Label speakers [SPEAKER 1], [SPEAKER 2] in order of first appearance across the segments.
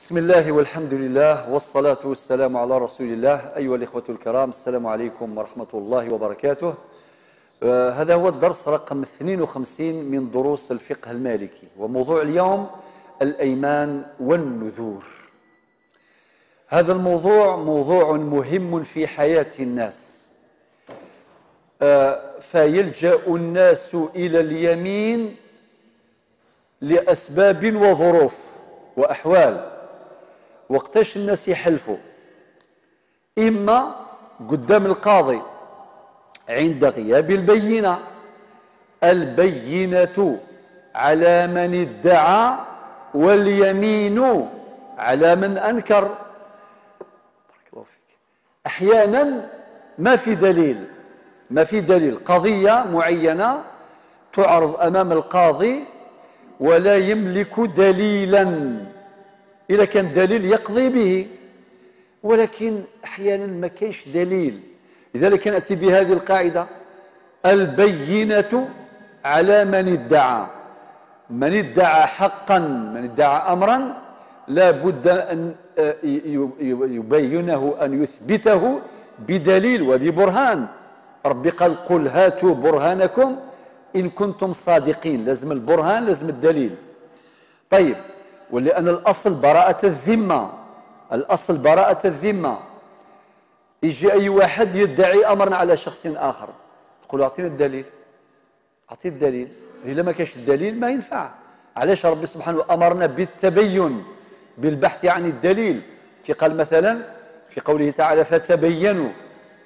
[SPEAKER 1] بسم الله والحمد لله والصلاة والسلام على رسول الله. أيها الإخوة الكرام، السلام عليكم ورحمة الله وبركاته. هذا هو الدرس رقم 52 من دروس الفقه المالكي، وموضوع اليوم الأيمان والنذور. هذا الموضوع موضوع مهم في حياة الناس، فيلجأ الناس إلى اليمين لأسباب وظروف وأحوال. وقتاش الناس يحلفوا؟ إما قدام القاضي عند غياب البينة، البينة على من ادعى واليمين على من أنكر. بارك الله فيك. أحيانا ما في دليل، قضية معينة تعرض أمام القاضي ولا يملك دليلا، إذا كان دليل يقضي به، ولكن أحيانا ما كاينش دليل. لذلك نأتي بهذه القاعدة: البينة على من ادعى. من ادعى حقا، من ادعى أمرا، لا بد أن يبينه، أن يثبته بدليل وببرهان. ربي قال: قل هاتوا برهانكم إن كنتم صادقين. لازم البرهان، لازم الدليل. طيب، ولأن الأصل براءة الذمة، الأصل براءة الذمة. يجي أي واحد يدعي أمرا على شخص آخر، تقول: أعطينا الدليل، أعطي الدليل. إذا ما كانش الدليل ما ينفع. علاش ربي سبحانه أمرنا بالتبين، بالبحث عن الدليل؟ كي قال مثلا في قوله تعالى: فتبينوا،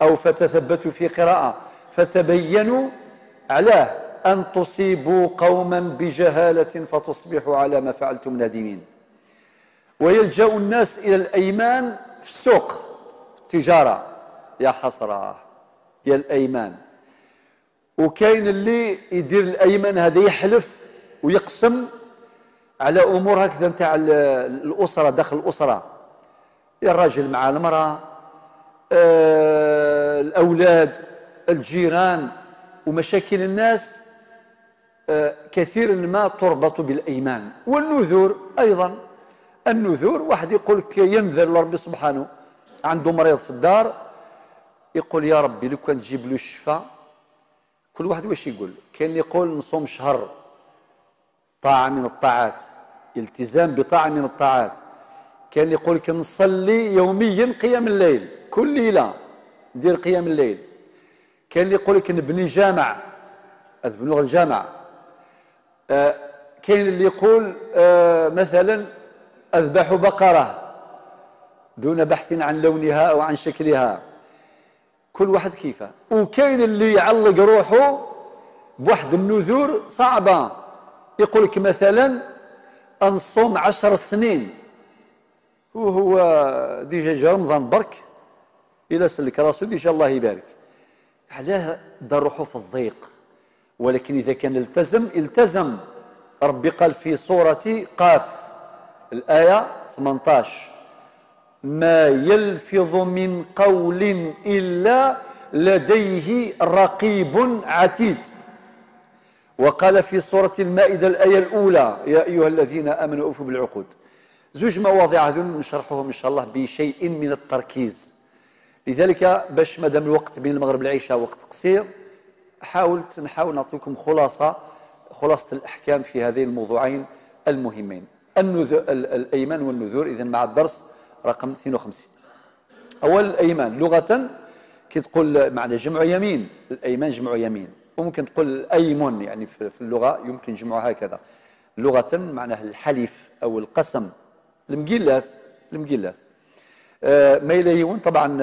[SPEAKER 1] أو فتثبتوا في قراءة، فتبينوا علاه أن تصيبوا قوما بجهالة فتصبحوا على ما فعلتم نادمين. ويلجأ الناس إلى الأيمان في السوق، في التجارة. يا حسرة يا الأيمان. وكاين اللي يدير الأيمان هذا، يحلف ويقسم على أمور هكذا نتاع الأسرة، داخل الأسرة، يا الراجل مع المرأة، الأولاد، الجيران، ومشاكل الناس كثيرا ما تربط بالأيمان. والنذور أيضا. النذور، واحد يقول لك ينذر لربي سبحانه، عنده مريض في الدار، يقول: يا ربي لو كان تجيب له الشفاء. كل واحد واش يقول؟ كاين اللي يقول: نصوم شهر، طاعة من الطاعات، التزام بطاعة من الطاعات. كاين اللي يقول لك نصلي يوميا قيام الليل، كل ليلة ندير قيام الليل. كاين اللي يقول لك نبني جامع، أذبنوا الجامع. كاين اللي يقول مثلا أذبح بقرة دون بحث عن لونها أو عن شكلها. كل واحد كيفه. وكاين اللي يعلق روحه بواحد النذور صعبة، يقول لك مثلا أنصوم 10 سنين، وهو ديجا جا رمضان برك، إلا سلك راسو ديجا الله يبارك. علاه دار روحه في الضيق؟ ولكن إذا كان التزم. ربي قال في سورة قاف الآية 18: ما يلفظ من قول إلا لديه رقيب عتيد. وقال في سورة المائدة الآية الأولى: يا أيها الذين آمنوا أوفوا بالعقود. زوج مواضيع هذول نشرحوهم إن شاء الله بشيء من التركيز. لذلك باش مادام الوقت بين المغرب والعشاء وقت قصير، نحاول نعطيكم خلاصة الأحكام في هذين الموضوعين المهمين: الأيمان والنذور. إذن مع الدرس رقم 52. أول، الأيمان لغة كي تقول معنى جمع يمين، الأيمان جمع يمين. وممكن تقول أيمن، يعني في اللغة يمكن جمعها هكذا. لغة معناها الحلف أو القسم، المقلاث. ما يليون طبعا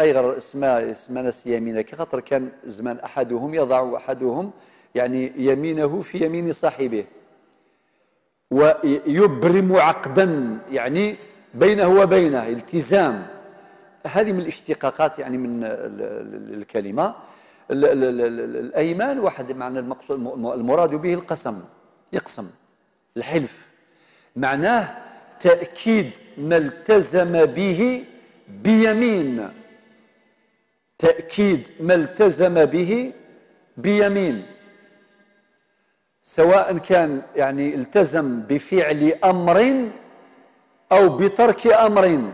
[SPEAKER 1] أيغر اسماء ناس يمينة، كخاطر كان زمان أحدهم يضع أحدهم يعني يمينه في يمين صاحبه، ويبرم عقدا، يعني بينه وبينه التزام. هذه من الاشتقاقات يعني من الكلمة. الأيمان واحد معنى المقصود المراد به القسم، يقسم، الحلف، معناه تأكيد ما التزم به بيمين، تأكيد ما التزم به بيمين، سواء كان يعني التزم بفعل أمر أو بترك أمر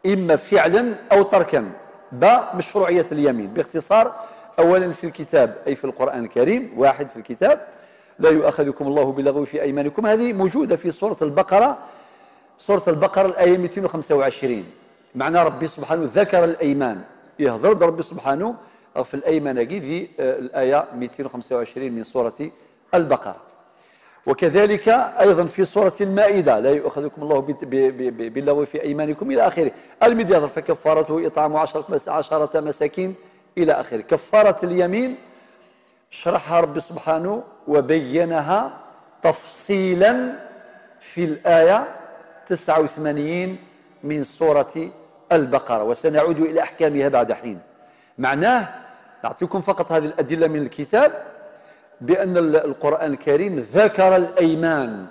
[SPEAKER 1] إما فعلا أو تركا. مشروعية اليمين باختصار. أولا في الكتاب أي في القرآن الكريم، واحد في الكتاب: لا يؤاخذكم الله باللغو في أيمانكم. هذه موجودة في سورة البقرة، سورة البقرة الآية 225. معنى ربي سبحانه ذكر الأيمان، يهضر ربي سبحانه في الأيمان في الآية 225 من سورة البقرة. وكذلك أيضا في سورة المائدة: لا يؤاخذكم الله باللغو في أيمانكم إلى آخره. المديار فكفارته إطعام 10 مساكين إلى آخره. كفارة اليمين شرحها ربي سبحانه وبينها تفصيلا في الآية 89 من سورة البقرة، وسنعود إلى أحكامها بعد حين. معناه نعطيكم فقط هذه الأدلة من الكتاب بأن القرآن الكريم ذكر الأيمان.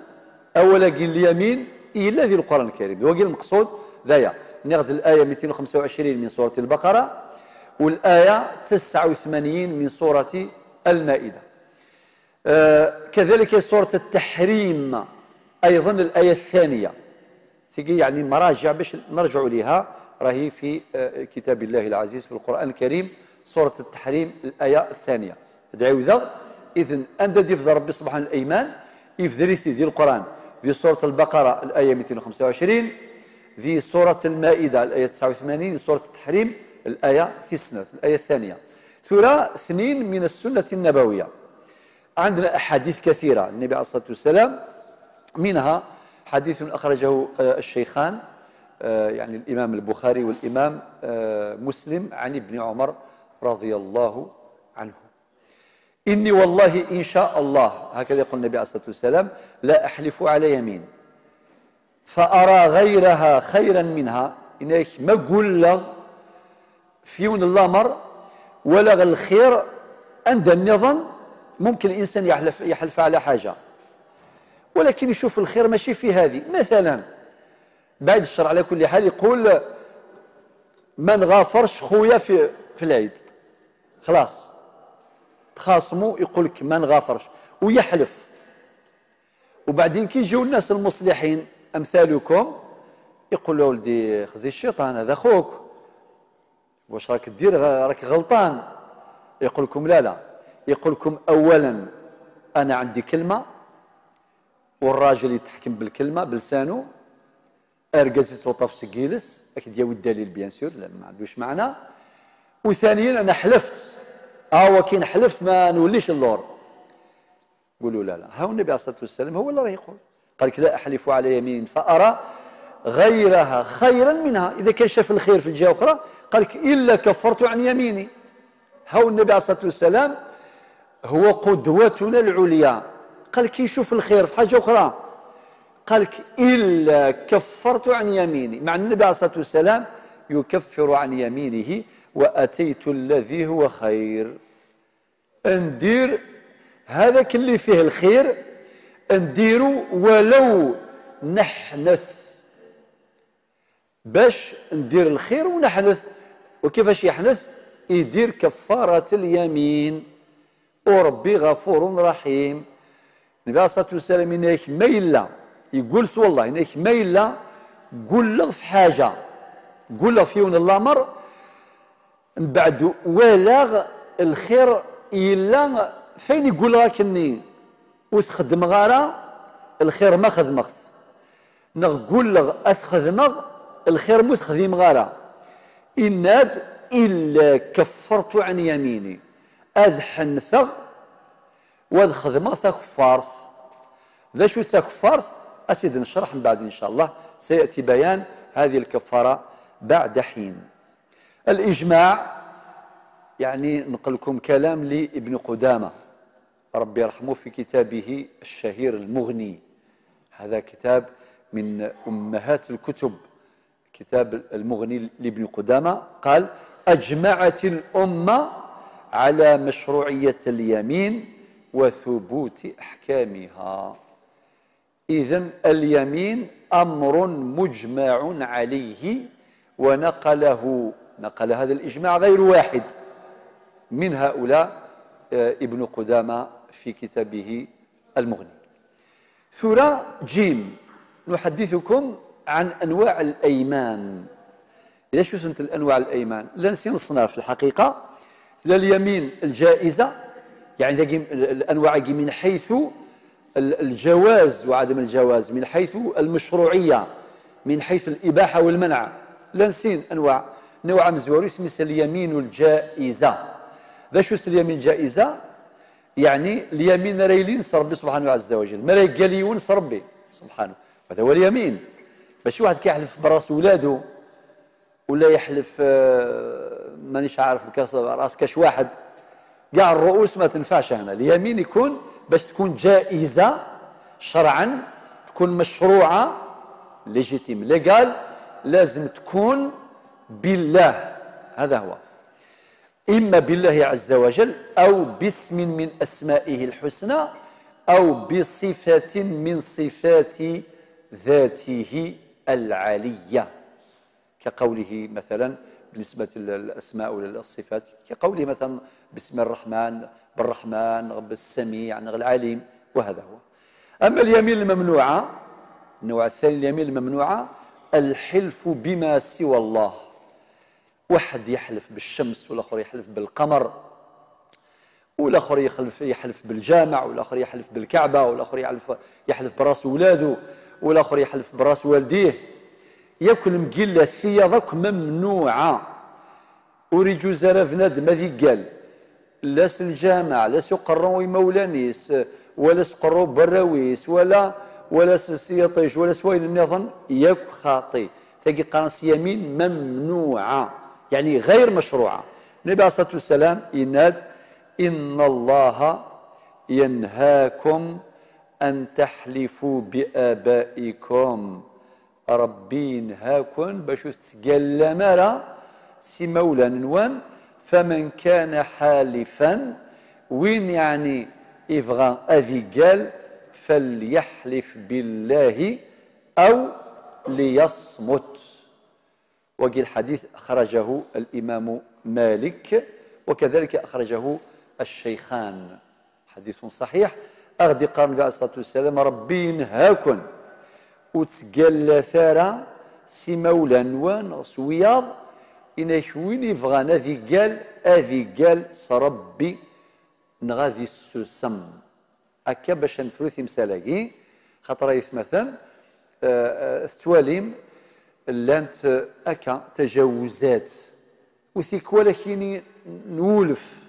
[SPEAKER 1] أولا قيل اليمين إلا في القرآن الكريم، هو قيل المقصود ذايا ناخذ الآية 225 من سورة البقرة والآية 89 من سورة المائدة. كذلك سورة التحريم أيضا الآية الثانية، يعني مراجع باش نرجعوا لها، راهي في كتاب الله العزيز في القرآن الكريم، سورة التحريم الآية الثانية. ادعوا ذا إذن أنت ديف ربي سبحانه الأيمان يفذريثي ديال القرآن في سورة البقرة الآية 225، في سورة المائدة الآية 89، سورة التحريم الآية 9 الآية الثانية. ثورة 2 من السنة النبوية. عندنا أحاديث كثيرة النبي عليه الصلاة والسلام، منها حديث أخرجه الشيخان يعني الإمام البخاري والإمام مسلم عن ابن عمر رضي الله عنه: إني والله إن شاء الله، هكذا يقول النبي عليه الصلاة والسلام، لا أحلف على يمين فأرى غيرها خيرا منها. إنك ما قول له فيون الأمر ولا الخير عند النظام. ممكن الإنسان يحلف على حاجة ولكن يشوف الخير ماشي في هذه. مثلا بعد الشرع على كل حال يقول ما نغافرش خويا في العيد، خلاص تخاصموا يقول لك ما نغافرش ويحلف. وبعدين كي يجيو الناس المصلحين امثالكم يقول له ولدي خزي الشيطان هذا خوك، واش راك دير راك غلطان. يقول لكم لا، يقول لكم اولا انا عندي كلمه والراجل يتحكم بالكلمه بلسانه، ارقزت وطف سكيلس اكيد ديال الدليل بيان سور ما عندوش معنى. وثانيا انا حلفت، كي نحلف ما نوليش اللور. قولوا لا ها النبي عليه الصلاه والسلام هو اللي راه يقول، قال لك لا احلف على يمين فارى غيرها خيرا منها. اذا كان شاف الخير في الجهه اخرى قال لك الا كفرت عن يميني. ها النبي عليه الصلاه والسلام هو قدوتنا العليا، قال لك يشوف الخير في حاجه اخرى قال لك الا كفرت عن يميني. مع النبي عليه الصلاه والسلام يكفر عن يمينه واتيت الذي هو خير. ندير هذاك اللي فيه الخير نديرو ولو نحنث، باش ندير الخير ونحنث. وكيفاش يحنث؟ يدير كفارة اليمين، وربي غفور رحيم. النبي عليه الصلاة والسلام إنك ميلا يقول والله إنك ميلا قول له في حاجة، قول له في يوم الأمر من بعد ولاغ الخير إلا فين يقول لك إني وتخدم غارة الخير ما خدمت، نقول له أتخدم الخير مو تخدم غارة إناد إلا كفرت عن يميني. أذ حنثغ وذ خدمة كفارت. ذا شو تكفارت أسيد نشرح من بعد إن شاء الله، سيأتي بيان هذه الكفارة بعد حين. الإجماع يعني نقل لكم كلام لابن قدامة ربي يرحمه في كتابه الشهير المغني. هذا كتاب من أمهات الكتب، كتاب المغني لابن قدامة. قال أجمعت الأمة على مشروعية اليمين وثبوت أحكامها. إذن اليمين أمر مجمع عليه، نقل هذا الإجماع غير واحد من هؤلاء ابن قدامة في كتابه المغني. ثورة جيم نحدثكم عن أنواع الأيمان. إذا شفت الأنواع الأيمان لا نسي نصنع في الحقيقة اليمين الجائزة، يعني الأنواع من حيث الجواز وعدم الجواز، من حيث المشروعية، من حيث الإباحة والمنع. لا نسين أنواع نوع مزور اسمه اليمين الجائزة. ذا شو اليمين الجائزة؟ يعني اليمين ريلين ربي سبحانه عز وجل، ما قال يونس ربي سبحانه، هذا هو اليمين. باش واحد كيحلف براس ولادو ولا يحلف مانيش عارف بكاس راس كاش واحد، كاع الرؤوس ما تنفعش هنا. اليمين يكون باش تكون جائزة شرعا، تكون مشروعة ليجيتيم ليغال، لازم تكون بالله. هذا هو، إما بالله عز وجل أو باسم من أسمائه الحسنى أو بصفة من صفات ذاته العالية، كقوله مثلا بالنسبة للأسماء ولا الصفات، كقوله مثلا باسم الرحمن، بالرحمن، بالسميع، العليم، وهذا هو. أما اليمين الممنوعة، النوع الثاني اليمين الممنوعة الحلف بما سوى الله. واحد يحلف بالشمس والآخر يحلف بالقمر، والآخر يحلف بالجامع، والآخر يحلف بالكعبة، والآخر يحلف براس ولاده، والآخر يحلف براس والديه. ياكل مقلة ثيا ذاك ممنوعة. وريجو زرا فنادم هذي قال لاس الجامع لاس يقروا مولانيس ولا سقروا براويس ولا سيطيش ولا سوين النظام ياك خاطي. تجي قرنس يمين ممنوعة يعني غير مشروعة. النبي عليه الصلاة والسلام يناد إن الله ينهاكم أن تحلفوا بآبائكم. ربي ينهاكم باش تسقل مرة سي مولا نوان. فمن كان حالفا وين يعني يبغى أذي قال فليحلف بالله أو ليصمت. وقال الحديث أخرجه الإمام مالك وكذلك أخرجه الشيخان، حديث صحيح. أغدي قال النبي عليه الصلاة والسلام ربي ينهاكم وتسقل ثارة سي مولا نوان سوياض إناش وين يبغى أذي قال سربي نغادي السسم أكا باش نفروث مسالاكي. خاطر يثمثل التواليم لانت أكا تجاوزات وثيك ولكن نولف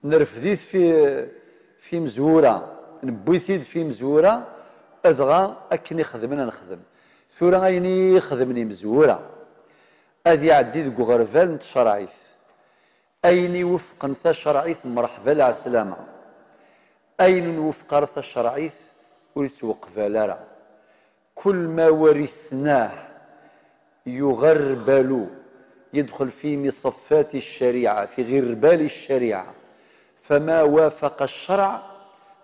[SPEAKER 1] نرفذيت في مزورة نبويثيد في مزورة أذغى أكني خدمنا نخدم ثورة غيني خدمني مزورة أذي عدي ذو غرفال نتشرعيث أين وفق نثا شرعيث مرحبا على السلامة أين وفق رثا شرعيث ولتوقف لارا. كل ما ورثناه يغربل يدخل في مصفات الشريعة في غربال الشريعة. فما وافق الشرع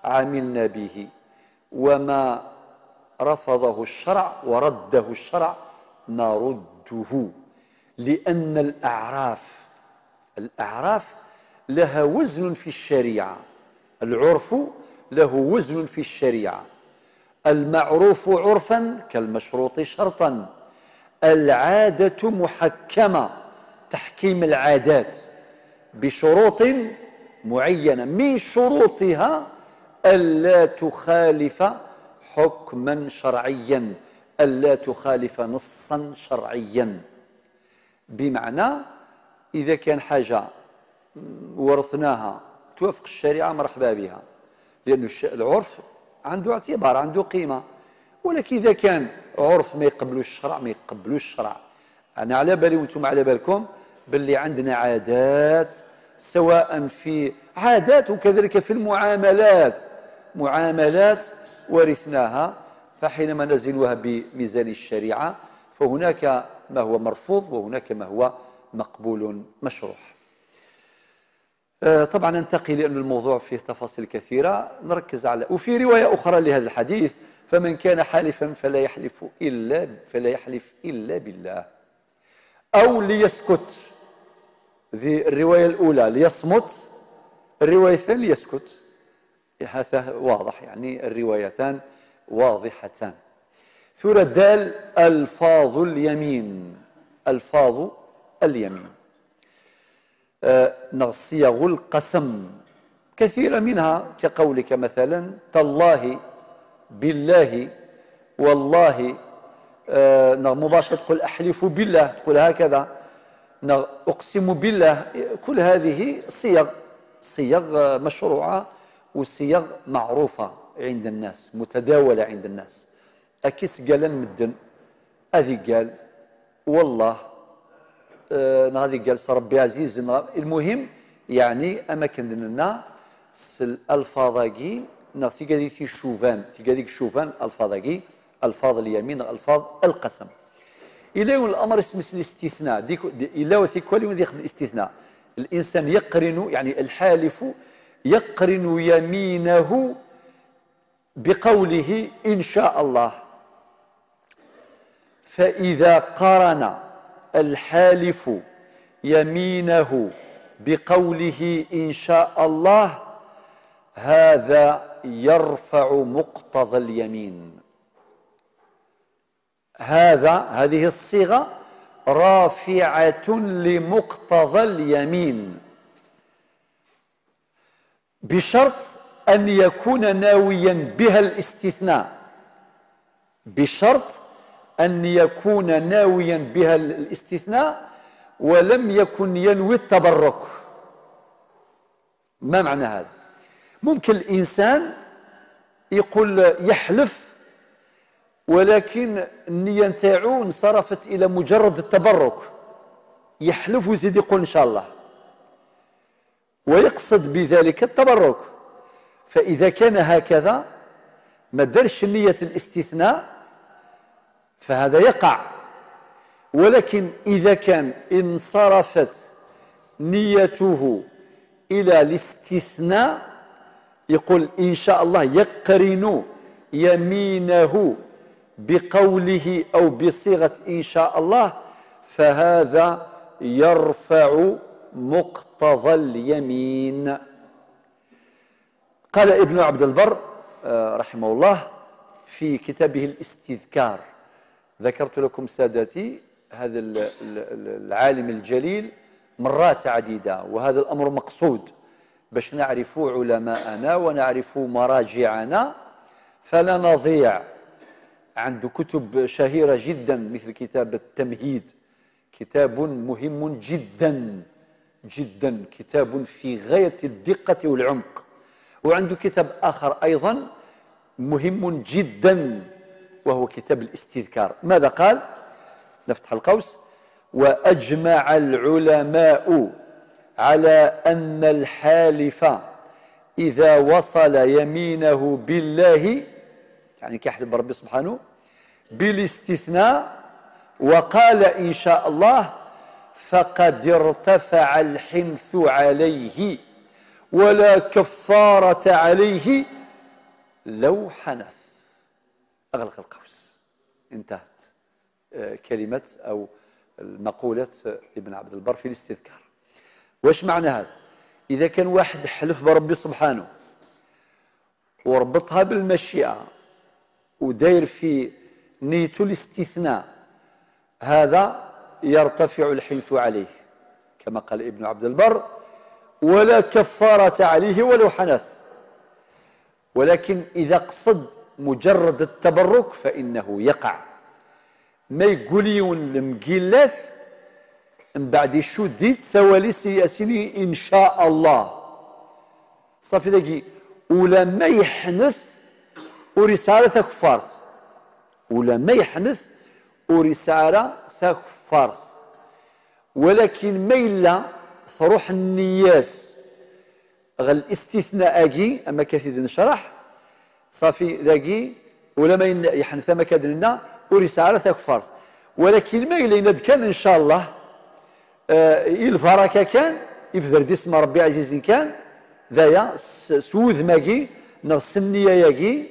[SPEAKER 1] عملنا به وما رفضه الشرع ورده الشرع نرده. لأن الأعراف لها وزن في الشريعة. العرف له وزن في الشريعة. المعروف عرفا كالمشروط شرطا. العادة محكمة تحكيم العادات بشروط معينة من شروطها ألا تخالف حكما شرعيا، ألا تخالف نصا شرعيا. بمعنى إذا كان حاجة ورثناها توافق الشريعة مرحبا بها، لأن العرف عنده اعتبار عنده قيمة. ولكن إذا كان عرف ما يقبلوش الشرع أنا على بالي وانتم على بالكم باللي عندنا عادات، سواء في عادات وكذلك في معاملات ورثناها. فحينما نزلها بميزان الشريعة فهناك ما هو مرفوض وهناك ما هو مقبول مشروع. طبعا ننتقل لأن الموضوع فيه تفاصيل كثيرة نركز على. وفي رواية أخرى لهذا الحديث فمن كان حالفا فلا يحلف إلا بالله أو ليسكت. ذي الرواية الأولى ليصمت، الرواية الثانية ليسكت. هذا واضح يعني الروايتان واضحتان. ثورة دال ألفاظ اليمين. ألفاظ اليمين صيغ القسم كثيرة منها كقولك مثلا تالله، بالله، والله، مباشرة تقول أحلف بالله، تقول هكذا، أقسم بالله. كل هذه صيغ مشروعة وصيغ معروفة عند الناس، متداولة عند الناس. أكيس قال مدن هذه قال والله، هذه قال ربي عزيز. المهم يعني أما كندنا الألفاظاكي في هذيك الشوفان ألفاظاكي، ألفاظ اليمين، ألفاظ القسم. إلا الأمر اسمه الاستثناء، إلا وثي كل يوم يخدم الاستثناء. الإنسان يقرن، يعني الحالف يقرن يمينه بقوله إن شاء الله. فإذا قرن الحالف يمينه بقوله إن شاء الله هذا يرفع مقتضى اليمين. هذه الصيغة رافعة لمقتضى اليمين بشرط أن يكون ناويا بها الاستثناء، بشرط أن يكون ناويا بها الاستثناء ولم يكن ينوي التبرك. ما معنى هذا؟ ممكن الإنسان يقول يحلف ولكن النية نتاعو انصرفت إلى مجرد التبرك، يحلف ويزيد يقول إن شاء الله ويقصد بذلك التبرك. فإذا كان هكذا ما درش نية الاستثناء فهذا يقع. ولكن إذا كان انصرفت نيته إلى الاستثناء يقول إن شاء الله، يقرن يمينه بقوله أو بصيغة إن شاء الله، فهذا يرفع مقتضى اليمين. قال ابن عبد البر رحمه الله في كتابه الاستذكار، ذكرت لكم سادتي هذا العالم الجليل مرات عديدة، وهذا الأمر مقصود باش نعرف علماءنا ونعرف مراجعنا فلا نضيع. عنده كتب شهيرة جدا مثل كتاب التمهيد، كتاب مهم جدا جدا، كتاب في غاية الدقة والعمق. وعنده كتاب آخر أيضا مهم جدا وهو كتاب الاستذكار. ماذا قال؟ نفتح القوس: وأجمع العلماء على أن الحالف إذا وصل يمينه بالله، يعني كيحلف بربي سبحانه بالاستثناء وقال إن شاء الله، فقد ارتفع الحنث عليه ولا كفارة عليه لو حنث. أغلق القوس. انتهت كلمة أو مقولة ابن عبد البر في الاستذكار. واش معنى هذا؟ إذا كان واحد حلف بربي سبحانه وربطها بالمشيئة وداير في نية الاستثناء، هذا يرتفع الحنث عليه كما قال ابن عبد البر، ولا كفارة عليه ولو حنث. ولكن إذا قصد مجرد التبرك فإنه يقع. ما يقوليون المقيلاث من بعد يشديت سوالي سياسيني إن شاء الله صافي ذاكي، ولا ما يحنث ورسالة كفارث، ولا ما يحنث ورسالة كفارث. ولكن ما إلا تروح النياس غير الاستثناء أجي أما كثير نشرح صافي ذاكي، ولا ما يحنث ما كادرنا ورسالة كفارث. ولكن ما إلا كان إن شاء الله الفركة كان يفذر دي اسم ربي عزيز كان ذايا سوذ ماكي نغس النية ياكي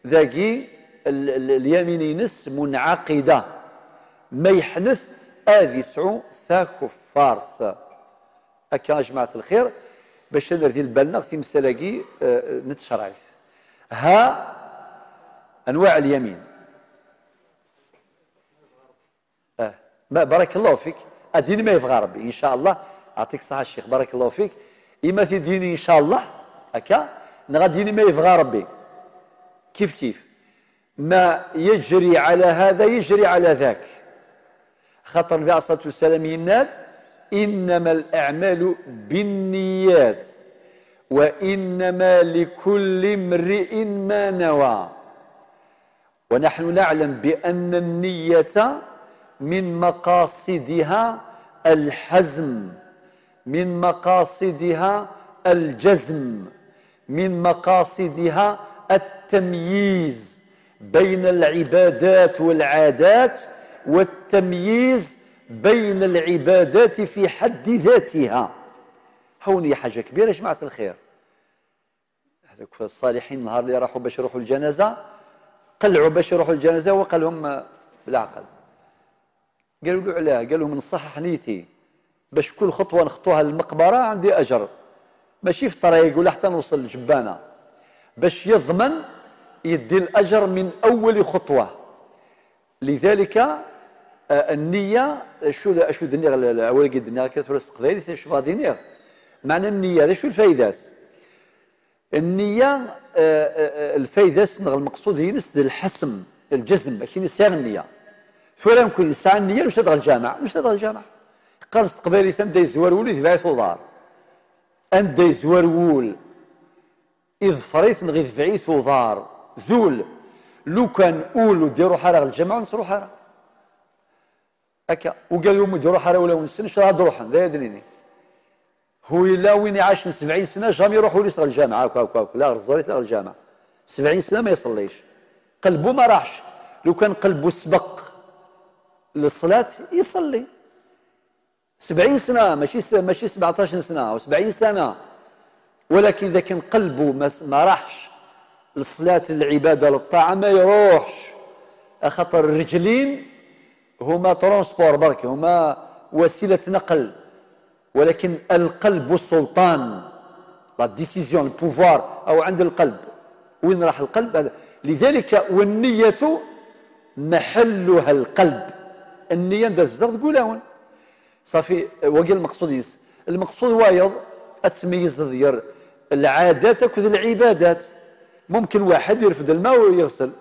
[SPEAKER 1] ذاكي اليمين ينس منعقدة ما يحنث آذي سعو ثا كفارث. أكا جماعة الخير باش نرذي البالنا في مسالاكي نتشرعف. ها أنواع اليمين: بارك الله فيك. اديني ما يبغى ربي ان شاء الله. يعطيك الصحه الشيخ، بارك الله فيك. اما في ديني ان شاء الله هكا غاديني ما يبغى ربي كيف ما يجري على هذا يجري على ذاك. خاطر النبي عليه الصلاه والسلام يناد انما الاعمال بالنيات وانما لكل امرئ ما نوى. ونحن نعلم بان النيه من مقاصدها الحزم، من مقاصدها الجزم، من مقاصدها التمييز بين العبادات والعادات والتمييز بين العبادات في حد ذاتها. هوني حاجة كبيرة يا جماعة الخير. هذوك الصالحين النهار اللي راحوا باش يروحوا الجنازة قلعوا باش يروحوا الجنازة وقال لهم بالعقل. قالوا له علاه؟ قال لهم نصحح نيتي باش كل خطوة نخطوها للمقبرة عندي أجر، ماشي في طريق ولا حتى نوصل للجبانة، باش يضمن يدي الأجر من أول خطوة. لذلك النية شو دنيا أول قد دنيا كثر استقبالي شو دنيا معنى النية هذا شو الفايدة؟ النية الفايدة المقصود هي نسد الحسم الجزم لكن يساغ النية. فلا يمكن يسعى النية مش تدخل الجامع، مش تدخل الجامع قال استقبالي ثم دا يزور ولي ذبعي ثوضار أن دا يزور وول إذ فريت نغي ذبعي ثوضار ذول لو كان أولو ديروا حارة الجامع ونصروا حارة هكا وقال يوم يديروا حارة ولا ونسن شو هاد روحا ذا يدريني هو إلا وين عاش 70 سنة جامي يروح ولي يصل الجامع هاكا لا غزاليت لا الجامع 70 سنة ما يصليش قلبه ما راحش. لو كان قلبه سبق للصلاة يصلي 70 سنة ماشي 17 سنة أو 70 سنة، ولكن إذا كان قلبه ما راحش للصلاة للعبادة للطاعة ما يروحش. خاطر الرجلين هما ترونسبور برك هما وسيلة نقل، ولكن القلب السلطان لا ديسيزيون البوفوار أو عند القلب. وين راح القلب هذا؟ لذلك والنية محلها القلب. النية نداز تقول هون صافي وقال المقصود وايض التمييز ديال العادات كذا العبادات. ممكن واحد يرفد الماء ويغسل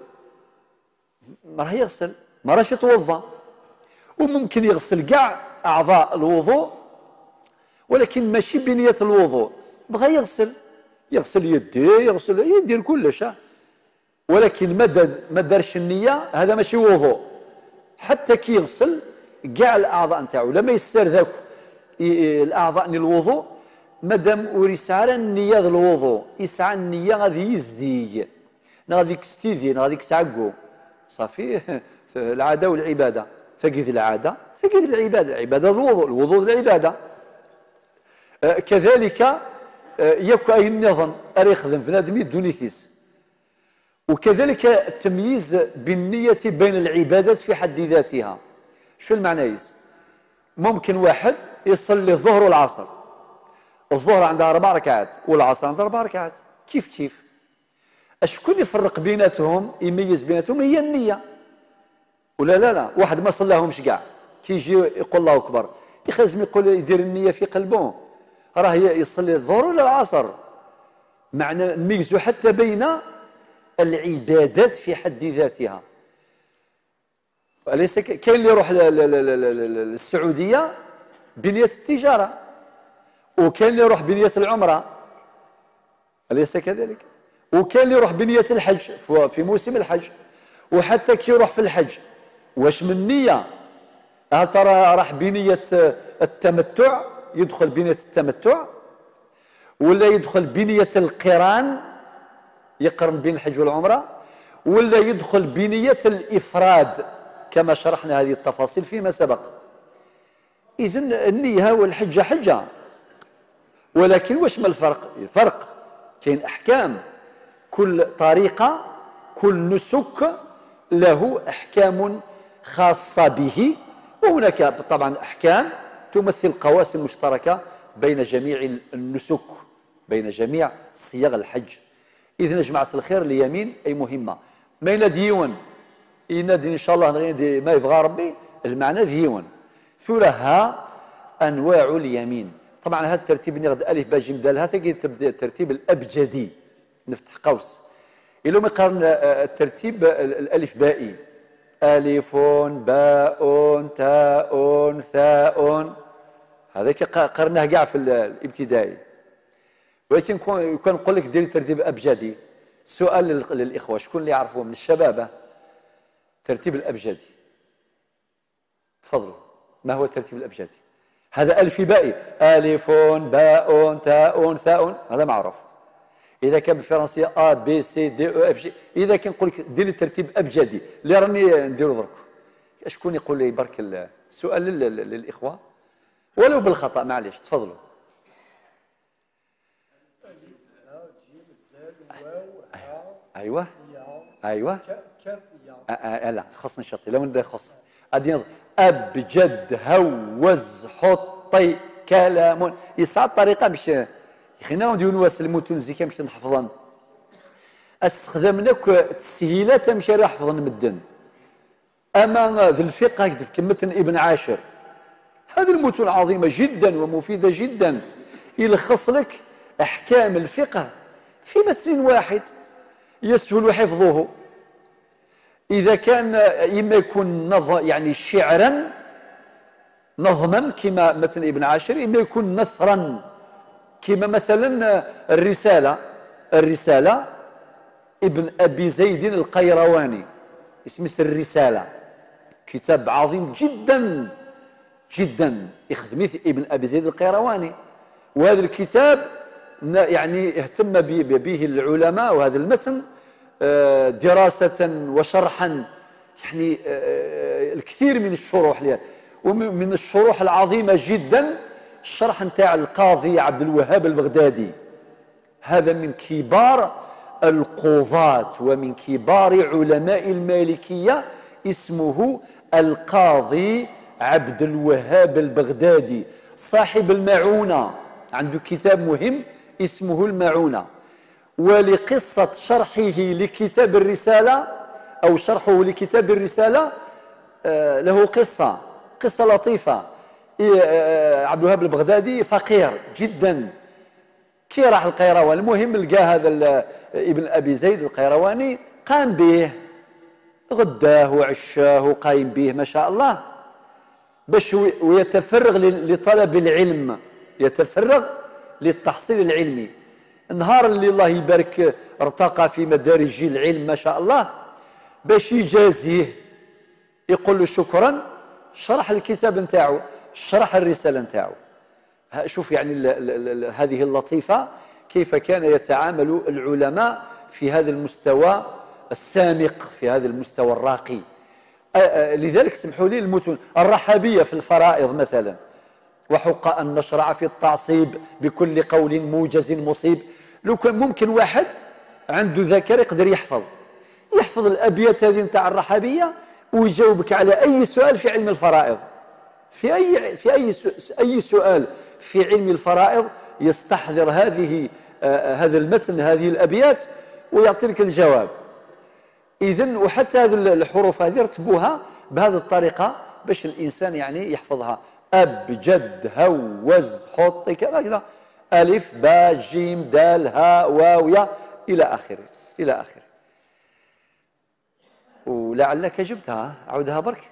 [SPEAKER 1] ما راح يغسل ما راح يتوضا، وممكن يغسل كاع اعضاء الوضوء ولكن ماشي بنية الوضوء، بغى يغسل يديه يغسل يدير كلش، ولكن ما دارش النية هذا ماشي وضوء. حتى كي يغسل كاع الاعضاء نتاعو لما يستر ذاك الاعضاء الوضوء مادام وريسعى النية الوضوء يسعى النية غادي يزدي غادي كستيدي غادي كسعقو صافي العادة والعبادة فقد العادة فقد العبادة، العبادة الوضوء العبادة. كذلك يكو أي النظام أريخدم في نادمي دونيثيس. وكذلك التمييز بالنية بين العبادات في حد ذاتها. شو المعنى؟ ممكن واحد يصلي الظهر والعصر، الظهر عندها 4 ركعات والعصر عندها 4 ركعات كيف اشكون يفرق بيناتهم يميز بيناتهم؟ هي النية. ولا لا واحد ما صلاهمش كاع كي يجي يقول الله أكبر يخزم يقول يدير النية في قلبه راه يصلي الظهر ولا العصر. معنى نميزوا حتى بين العبادات في حد ذاتها. أليس كاين اللي يروح للسعودية بنية التجارة وكاين اللي يروح بنية العمرة أليس كذلك؟ وكاين اللي يروح بنية الحج في موسم الحج. وحتى كي يروح في الحج واش من نية؟ هل ترى راح بنية التمتع يدخل بنية التمتع ولا يدخل بنية القران يقرن بين الحج والعمرة ولا يدخل بنية الإفراد كما شرحنا هذه التفاصيل فيما سبق؟ إذن النية والحجة حجة، ولكن واش ما الفرق؟ الفرق كاين أحكام، كل طريقة كل نسك له أحكام خاصة به، وهناك طبعا أحكام تمثل قواسم مشتركة بين جميع النسك بين جميع صيغ الحج. إذن يا جماعة الخير اليمين أي مهمة ما يناديون ينادي إن شاء الله ما يبغى ربي المعنى ديون ثم ها أنواع اليمين. طبعا هذا الترتيب اللي غد ألف باء جيم دال هذا الترتيب الأبجدي، نفتح قوس. إلا ما قارن الترتيب الألف بائي، ألف باء تاء ثاء، هذا قرناه كاع في الابتدائي. ولكن كان نقول لك ديري ترتيب أبجدي، سؤال للإخوة شكون اللي يعرفوه من الشباب ترتيب الأبجدي؟ تفضلوا، ما هو الترتيب الأبجدي؟ هذا ألف بائي، ألف باء تاء ثاء، هذا معروف. إذا كان بالفرنسية أ بي سي دي أو اف جي. إذا كان نقول لك دير ترتيب أبجدي اللي راني نديرو درك، شكون يقول لي برك السؤال للإخوة ولو بالخطأ؟ معليش تفضلوا. أيوه أيوه لا خصني شطي لو ندير خص أدي أبجد هوز حطي كلام يصعب طريقة باش يخلينا نديرو نواس المتون كامل باش نحفظن. استخدمنا تسهيلات مشي راه حفظن مدن. أما ذي الفقه كيف كمتن ابن عاشر، هذه المتون عظيمة جدا ومفيدة جدا، يلخص لك أحكام الفقه في متن واحد يسهل حفظه. إذا كان إما يكون يعني شعرا نظما كما متن ابن عاشر، إما يكون نثرا كما مثلا الرسالة ابن أبي زيد القيرواني، اسمه الرسالة، كتاب عظيم جدا جدا يخدم ابن أبي زيد القيرواني. وهذا الكتاب يعني اهتم به العلماء، وهذا المتن دراسة وشرحا، يعني الكثير من الشروح له، ومن الشروح العظيمة جدا الشرح نتاع القاضي عبد الوهاب البغدادي، هذا من كبار القضاة ومن كبار علماء المالكية، اسمه القاضي عبد الوهاب البغدادي صاحب المعونة، عنده كتاب مهم اسمه المعونة. ولقصة شرحه لكتاب الرسالة أو شرحه لكتاب الرسالة له قصة لطيفة. عبد الوهاب البغدادي فقير جدا، كي راح القيروان المهم لقى هذا ابن أبي زيد القيرواني، قام به غداه وعشاه وقايم به ما شاء الله، باش ويتفرغ لطلب العلم، يتفرغ للتحصيل العلمي. النهار اللي الله يبارك ارتقى في مدارج العلم ما شاء الله، باش يجازيه يقول له شكرا، شرح الكتاب نتاعو، شرح الرسالة نتاعو. شوف يعني هذه اللطيفة كيف كان يتعامل العلماء في هذا المستوى السامق، في هذا المستوى الراقي. لذلك سمحوا لي المتون الرحابية في الفرائض مثلا، وحق أن نشرع في التعصيب بكل قول موجز مصيب. لو كان ممكن واحد عنده ذاكرة يقدر يحفظ الأبيات هذه نتاع الرحابية ويجاوبك على أي سؤال في علم الفرائض، في أي سؤال في علم الفرائض يستحضر هذا المتن، هذه الأبيات، ويعطي لك الجواب. إذن وحتى هذه الحروف هذه رتبوها بهذه الطريقة باش الإنسان يعني يحفظها. أبجد هوز حط كذا، ألف باء جيم دال هاء واو يا إلى آخره إلى آخره. ولعلك جبتها، عودها برك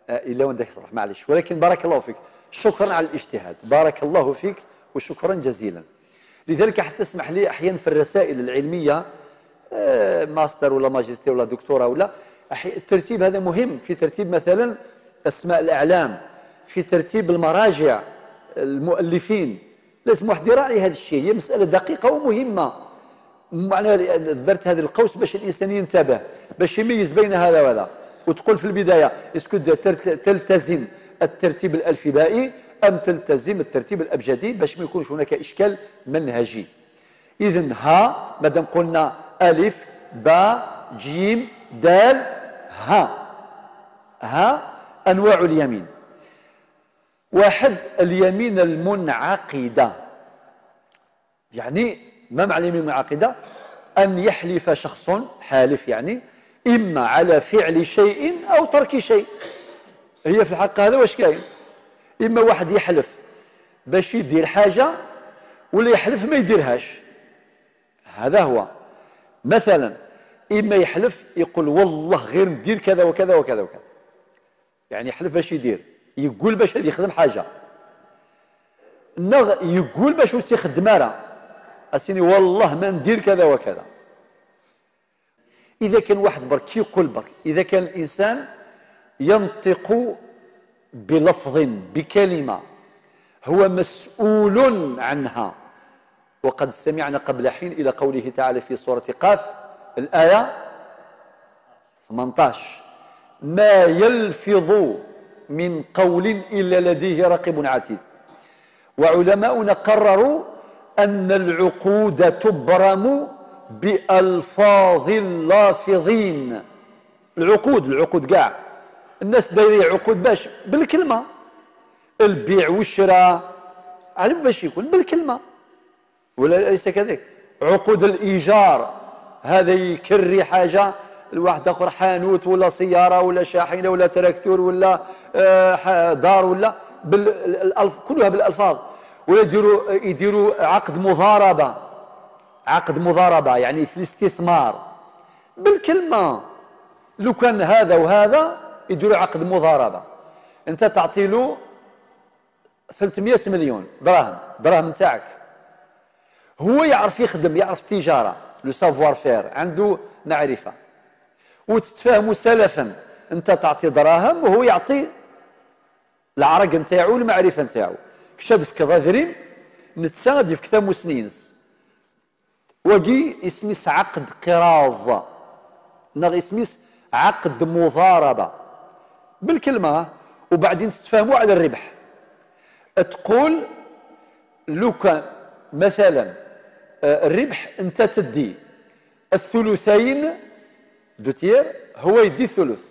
[SPEAKER 1] إلا وين تروح معلش، ولكن بارك الله فيك، شكرا على الاجتهاد، بارك الله فيك وشكرا جزيلا. لذلك حتى تسمح لي أحيانا في الرسائل العلمية ماستر ولا ماجستير ولا دكتوراه ولا الترتيب هذا مهم، في ترتيب مثلا أسماء الأعلام، في ترتيب المراجع المؤلفين، لازم واحد يراعي هذا الشيء، هي مسألة دقيقة ومهمة. معناها درت هذا القوس باش الإنسان ينتبه، باش يميز بين هذا وهذا، وتقول في البداية اسكو تلتزم الترتيب الألفبائي أم تلتزم الترتيب الأبجدي، باش ما يكونش هناك إشكال منهجي. إذن ها مادام قلنا ألف باء جيم دال ها أنواع اليمين. واحد اليمين المنعقدة، يعني ما معنى اليمين المنعقدة؟ أن يحلف شخص حالف يعني إما على فعل شيء أو ترك شيء. هي في الحق هذا واش كاين؟ إما واحد يحلف باش يدير حاجة ولا يحلف ما يديرهاش. هذا هو. مثلا إما يحلف يقول والله غير ندير كذا وكذا وكذا وكذا، يعني يحلف باش يدير، يقول باش يخدم حاجة، يقول باش يخدم راه أسيني والله ما ندير كذا وكذا. إذا كان واحد برك يقول برك، إذا كان الإنسان ينطق بلفظ بكلمة هو مسؤول عنها، وقد سمعنا قبل حين إلى قوله تعالى في سورة قاف الآية 18: ما يلفظ من قول إلا لديه رقيب عتيد. وعلماؤنا قرروا أن العقود تبرم بألفاظ اللافظين. العقود كاع الناس دايرين عقود باش بالكلمة، البيع والشراء علم باش يكون بالكلمة، ولا ليس كذلك؟ عقود الإيجار هذا يكري حاجة الواحد آخر، حانوت ولا سيارة ولا شاحنة ولا تراكتور ولا دار ولا كلها بالألفاظ. ولا يديروا عقد مضاربة يعني في الاستثمار بالكلمة. لو كان هذا وهذا يديروا عقد مضاربة، أنت تعطي له 300 مليون دراهم نتاعك، هو يعرف يخدم، يعرف التجارة، لو سافوار فير، عنده معرفة، وتتفاهموا سلفا، أنت تعطي دراهم وهو يعطي العرق نتاعو المعرفة نتاعو. كشاد في كظاهرين نتساند في كتاب مسنينس وقي اسميس عقد قراض، نغ اسميس عقد مضاربة بالكلمة، وبعدين تتفاهموا على الربح. تقول لو كان مثلا الربح انت تدي الثلثين دو تير، هو يدي الثلث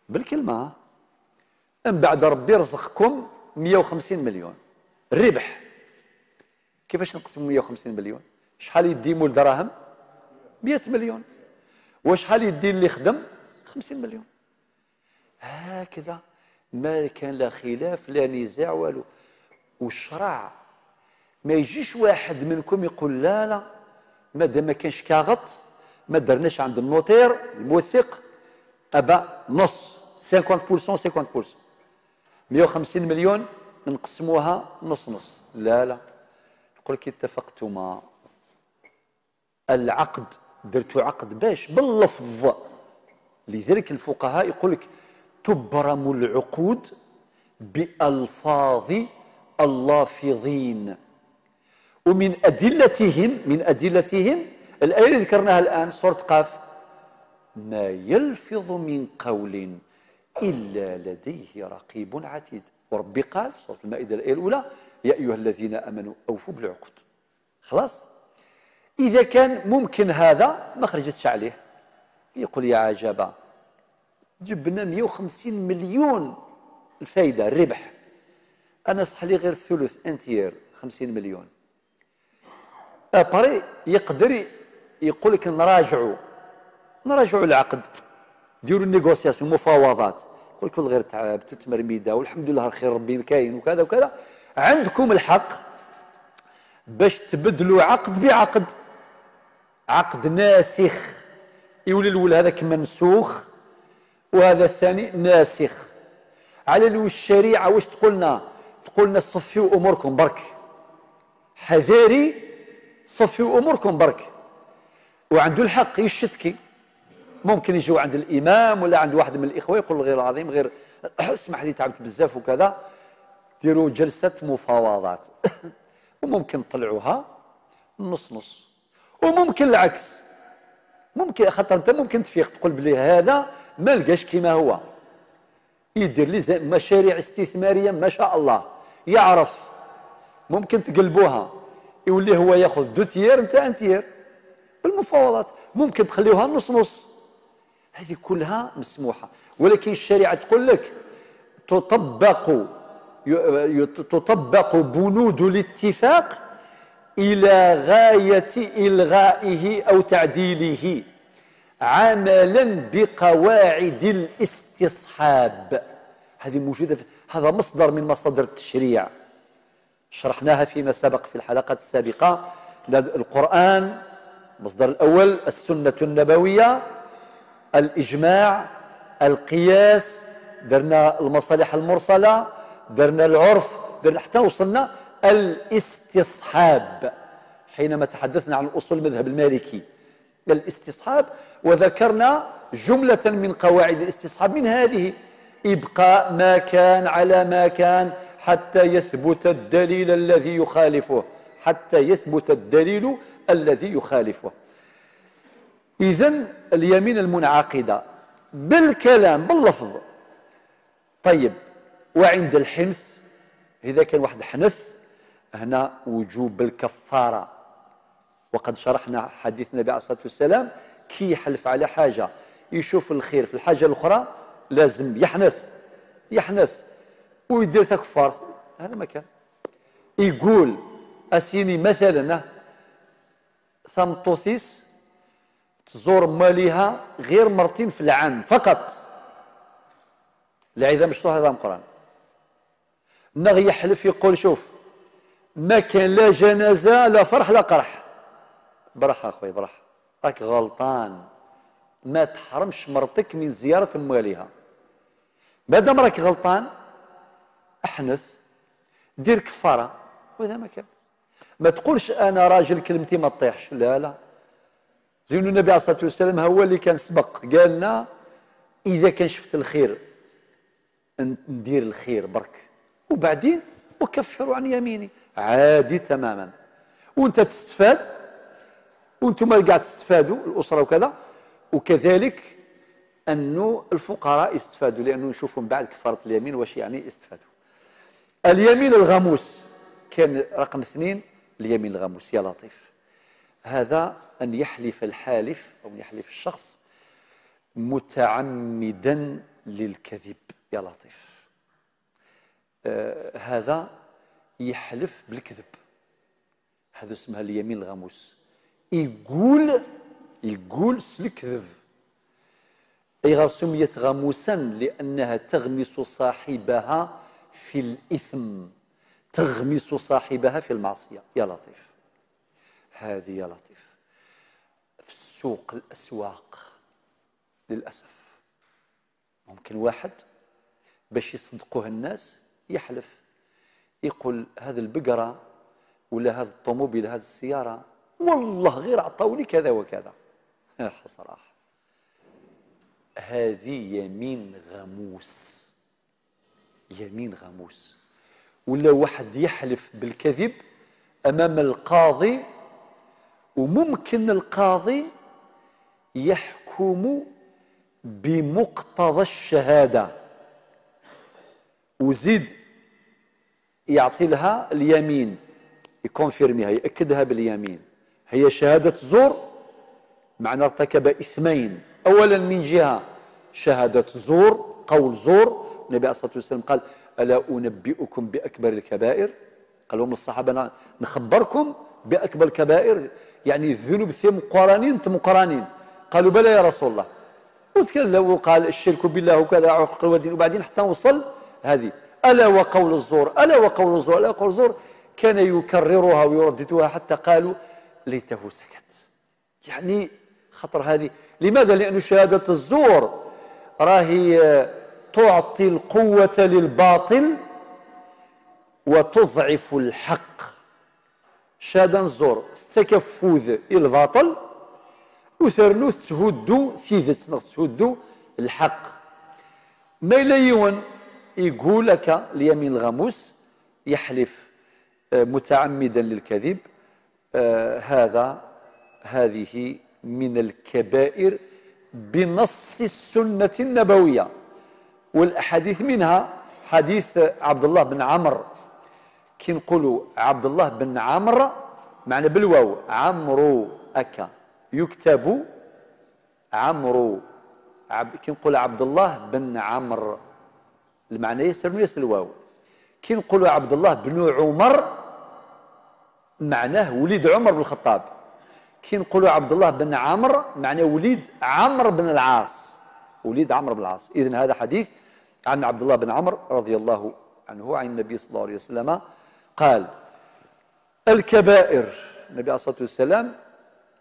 [SPEAKER 1] بالكلمة. من بعد ربي رزقكم 150 مليون الربح، كيفاش نقسموا 150 مليون؟ شحال يدي مول دراهم؟ 100 مليون. وشحال يدي اللي خدم؟ 50 مليون. هكذا ما كان لا خلاف لا نزاع والو. والشرع ما يجيش واحد منكم يقول لا مادام ما كانش كاغط، ما درناش عند النوتير الموثق، ابا نص 50% 50%، 150 مليون نقسموها نص نص. لا يقول لك اتفقتما العقد، درتوا عقد باش باللفظ. لذلك الفقهاء يقول لك تبرم العقود بألفاظ اللافظين. ومن أدلتهم الآية اللي ذكرناها الآن سورة قاف: ما يلفظ من قول إلا لديه رقيب عتيد. وربي قال في سورة المائدة الآية الأولى: يا أيها الذين آمنوا أوفوا بالعقود. خلاص، إذا كان ممكن هذا ما خرجتش عليه. يقول يا عجبا، جبنا 150 مليون الفايدة الربح، أنا صح لي غير الثلث انتير 50 مليون. أبري يقدر يقول لك نراجعوا العقد، ديروا النيغوسياسيون مفاوضات. يقول لك غير تعبت وتمرميده والحمد لله الخير ربي كاين وكذا وكذا. عندكم الحق باش تبدلوا عقد بعقد، عقد ناسخ يولي الاول هذاك منسوخ وهذا الثاني ناسخ. على الشريعه واش تقولنا صفيوا اموركم برك، حذاري صفيوا اموركم برك. وعنده الحق يشتكي، ممكن يجوا عند الامام ولا عند واحد من الاخوه يقول غير العظيم غير اسمح لي تعبت بزاف وكذا، ديروا جلسه مفاوضات وممكن تطلعوها نص نص، وممكن العكس. ممكن خاطر انت ممكن تفيق تقول بلي هذا ما لقاش كيما هو، يدير لي مشاريع استثماريه ما شاء الله يعرف، ممكن تقلبوها يولي هو ياخذ 2 تيير انت 1 تيير بالمفاوضات. ممكن تخليوها نص نص، هذه كلها مسموحه. ولكن الشريعه تقول لك تطبق بنود الاتفاق إلى غاية إلغائه أو تعديله. عملا بقواعد الاستصحاب. هذه موجودة هذا مصدر من مصادر التشريع، شرحناها فيما سبق في الحلقات السابقة. القرآن المصدر الأول، السنة النبوية، الإجماع، القياس، درنا المصالح المرسلة، درنا العرف، درنا حتى وصلنا الاستصحاب حينما تحدثنا عن أصول المذهب المالكي، الاستصحاب، وذكرنا جملة من قواعد الاستصحاب، من هذه إبقاء ما كان على ما كان حتى يثبت الدليل الذي يخالفه، حتى يثبت الدليل الذي يخالفه. إذن اليمين المنعقدة بالكلام باللفظ. طيب، وعند الحنث إذا كان واحد حنث هنا وجوب الكفارة، وقد شرحنا حديث النبي عليه الصلاة والسلام كي يحلف على حاجة يشوف الخير في الحاجة الأخرى لازم يحنث ويدير كفار. هذا ما كان يقول أسيني مثلا ثمطوثيس تزور ماليها غير مرتين في العام فقط، العظام مشطوح هذا القرآن، نغي يحلف يقول شوف ما كان لا جنازة لا فرح لا قرح. برح أخوي برح، راك غلطان، ما تحرمش مرتك من زيارة مواليها. مادام راك غلطان احنث دير كفارة، وهذا ما كان. ما تقولش أنا راجل كلمتي ما تطيحش، لا لا، لأن النبي عليه الصلاة والسلام هو اللي كان سبق قال لنا إذا كان شفت الخير ندير الخير برك وبعدين وكفروا عن يميني، عادي تماما، وانت تستفاد وانتم قاعد تستفادوا الأسرة وكذا، وكذلك أنه الفقراء يستفادوا، لأنه نشوفوا من بعد كفارة اليمين واش يعني يستفادوا. اليمين الغموس كان رقم 2، اليمين الغموس يا لطيف، هذا أن يحلف الحالف أو يحلف الشخص متعمدا للكذب يا لطيف. هذا يحلف بالكذب، هذا اسمها اليمين الغموس، يقول الكذب. أي سميت غموسا لأنها تغمس صاحبها في الإثم، تغمس صاحبها في المعصية يا لطيف. هذه يا لطيف في السوق الأسواق للأسف ممكن واحد باش يصدقوه الناس يحلف، يقول هذه البقرة ولا هذا الطوموبيل هذه السيارة والله غير عطاولي كذا وكذا. صراحة هذه يمين غموس، يمين غموس. ولا واحد يحلف بالكذب أمام القاضي، وممكن القاضي يحكم بمقتضى الشهادة وزيد يعطي لها اليمين، يكونفيرميها، يأكدها باليمين، هي شهادة زور، معنى ارتكب إثمين. أولا من جهة شهادة زور، قول زور، النبي عليه الصلاة والسلام قال ألا أنبئكم بأكبر الكبائر؟ قال لهم الصحابة نخبركم بأكبر الكبائر، يعني الذنوب ثم مقرانين. قالوا بلى يا رسول الله. وتكلم وقال الشرك بالله وكذا عقق الوالدين، وبعدين حتى وصل هذه ألا وقول الزور، ألا وقول الزور، ألا وقول الزور، كان يكررها ويرددها حتى قالوا ليته سكت. يعني خطر هذه. لماذا؟ لأن شهادة الزور راهي تعطي القوة للباطل وتضعف الحق. شهادة الزور تكفوذ الباطل وثرنو تهدو ثيذت تهدو الحق. ما يليون يقول لك اليمين الغموس يحلف متعمدا للكذب، هذه من الكبائر بنص السنة النبوية والأحاديث، منها حديث عبد الله بن عمرو. كي نقولوا عبد الله بن عمرو معنى بالواو عمرو أكا يكتب عمرو، كي نقول عبد الله بن عمرو المعنى يسر الواو. كي نقولوا عبد الله بن عمر معناه وليد عمر بن الخطاب. كي نقولوا عبد الله بن عمرو معناه وليد عمرو بن العاص، وليد عمرو بن العاص. إذن هذا حديث عن عبد الله بن عمرو رضي الله عنه عن النبي صلى الله عليه وسلم قال: الكبائر. النبي عليه الصلاة والسلام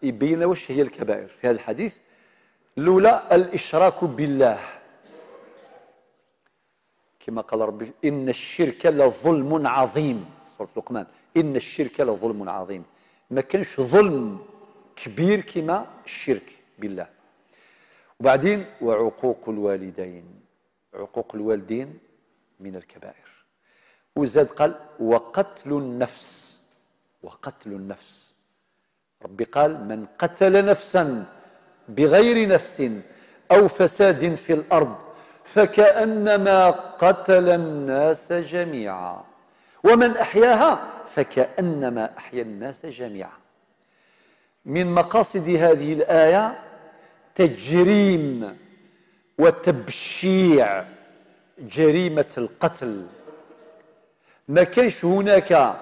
[SPEAKER 1] يبين وش هي الكبائر في هذا الحديث. الأولى الإشراك بالله، كما قال ربي: إن الشرك لظلم عظيم، سورة لقمان، إن الشرك لظلم عظيم. ما كانش ظلم كبير كما الشرك بالله. وبعدين وعقوق الوالدين، عقوق الوالدين من الكبائر. وزاد قال: وقتل النفس، وقتل النفس. ربي قال: من قتل نفسا بغير نفس أو فساد في الأرض فكأنما قتل الناس جميعا ومن أحياها فكأنما أحيا الناس جميعا. من مقاصد هذه الآية تجريم وتبشيع جريمة القتل. ما كانش هناك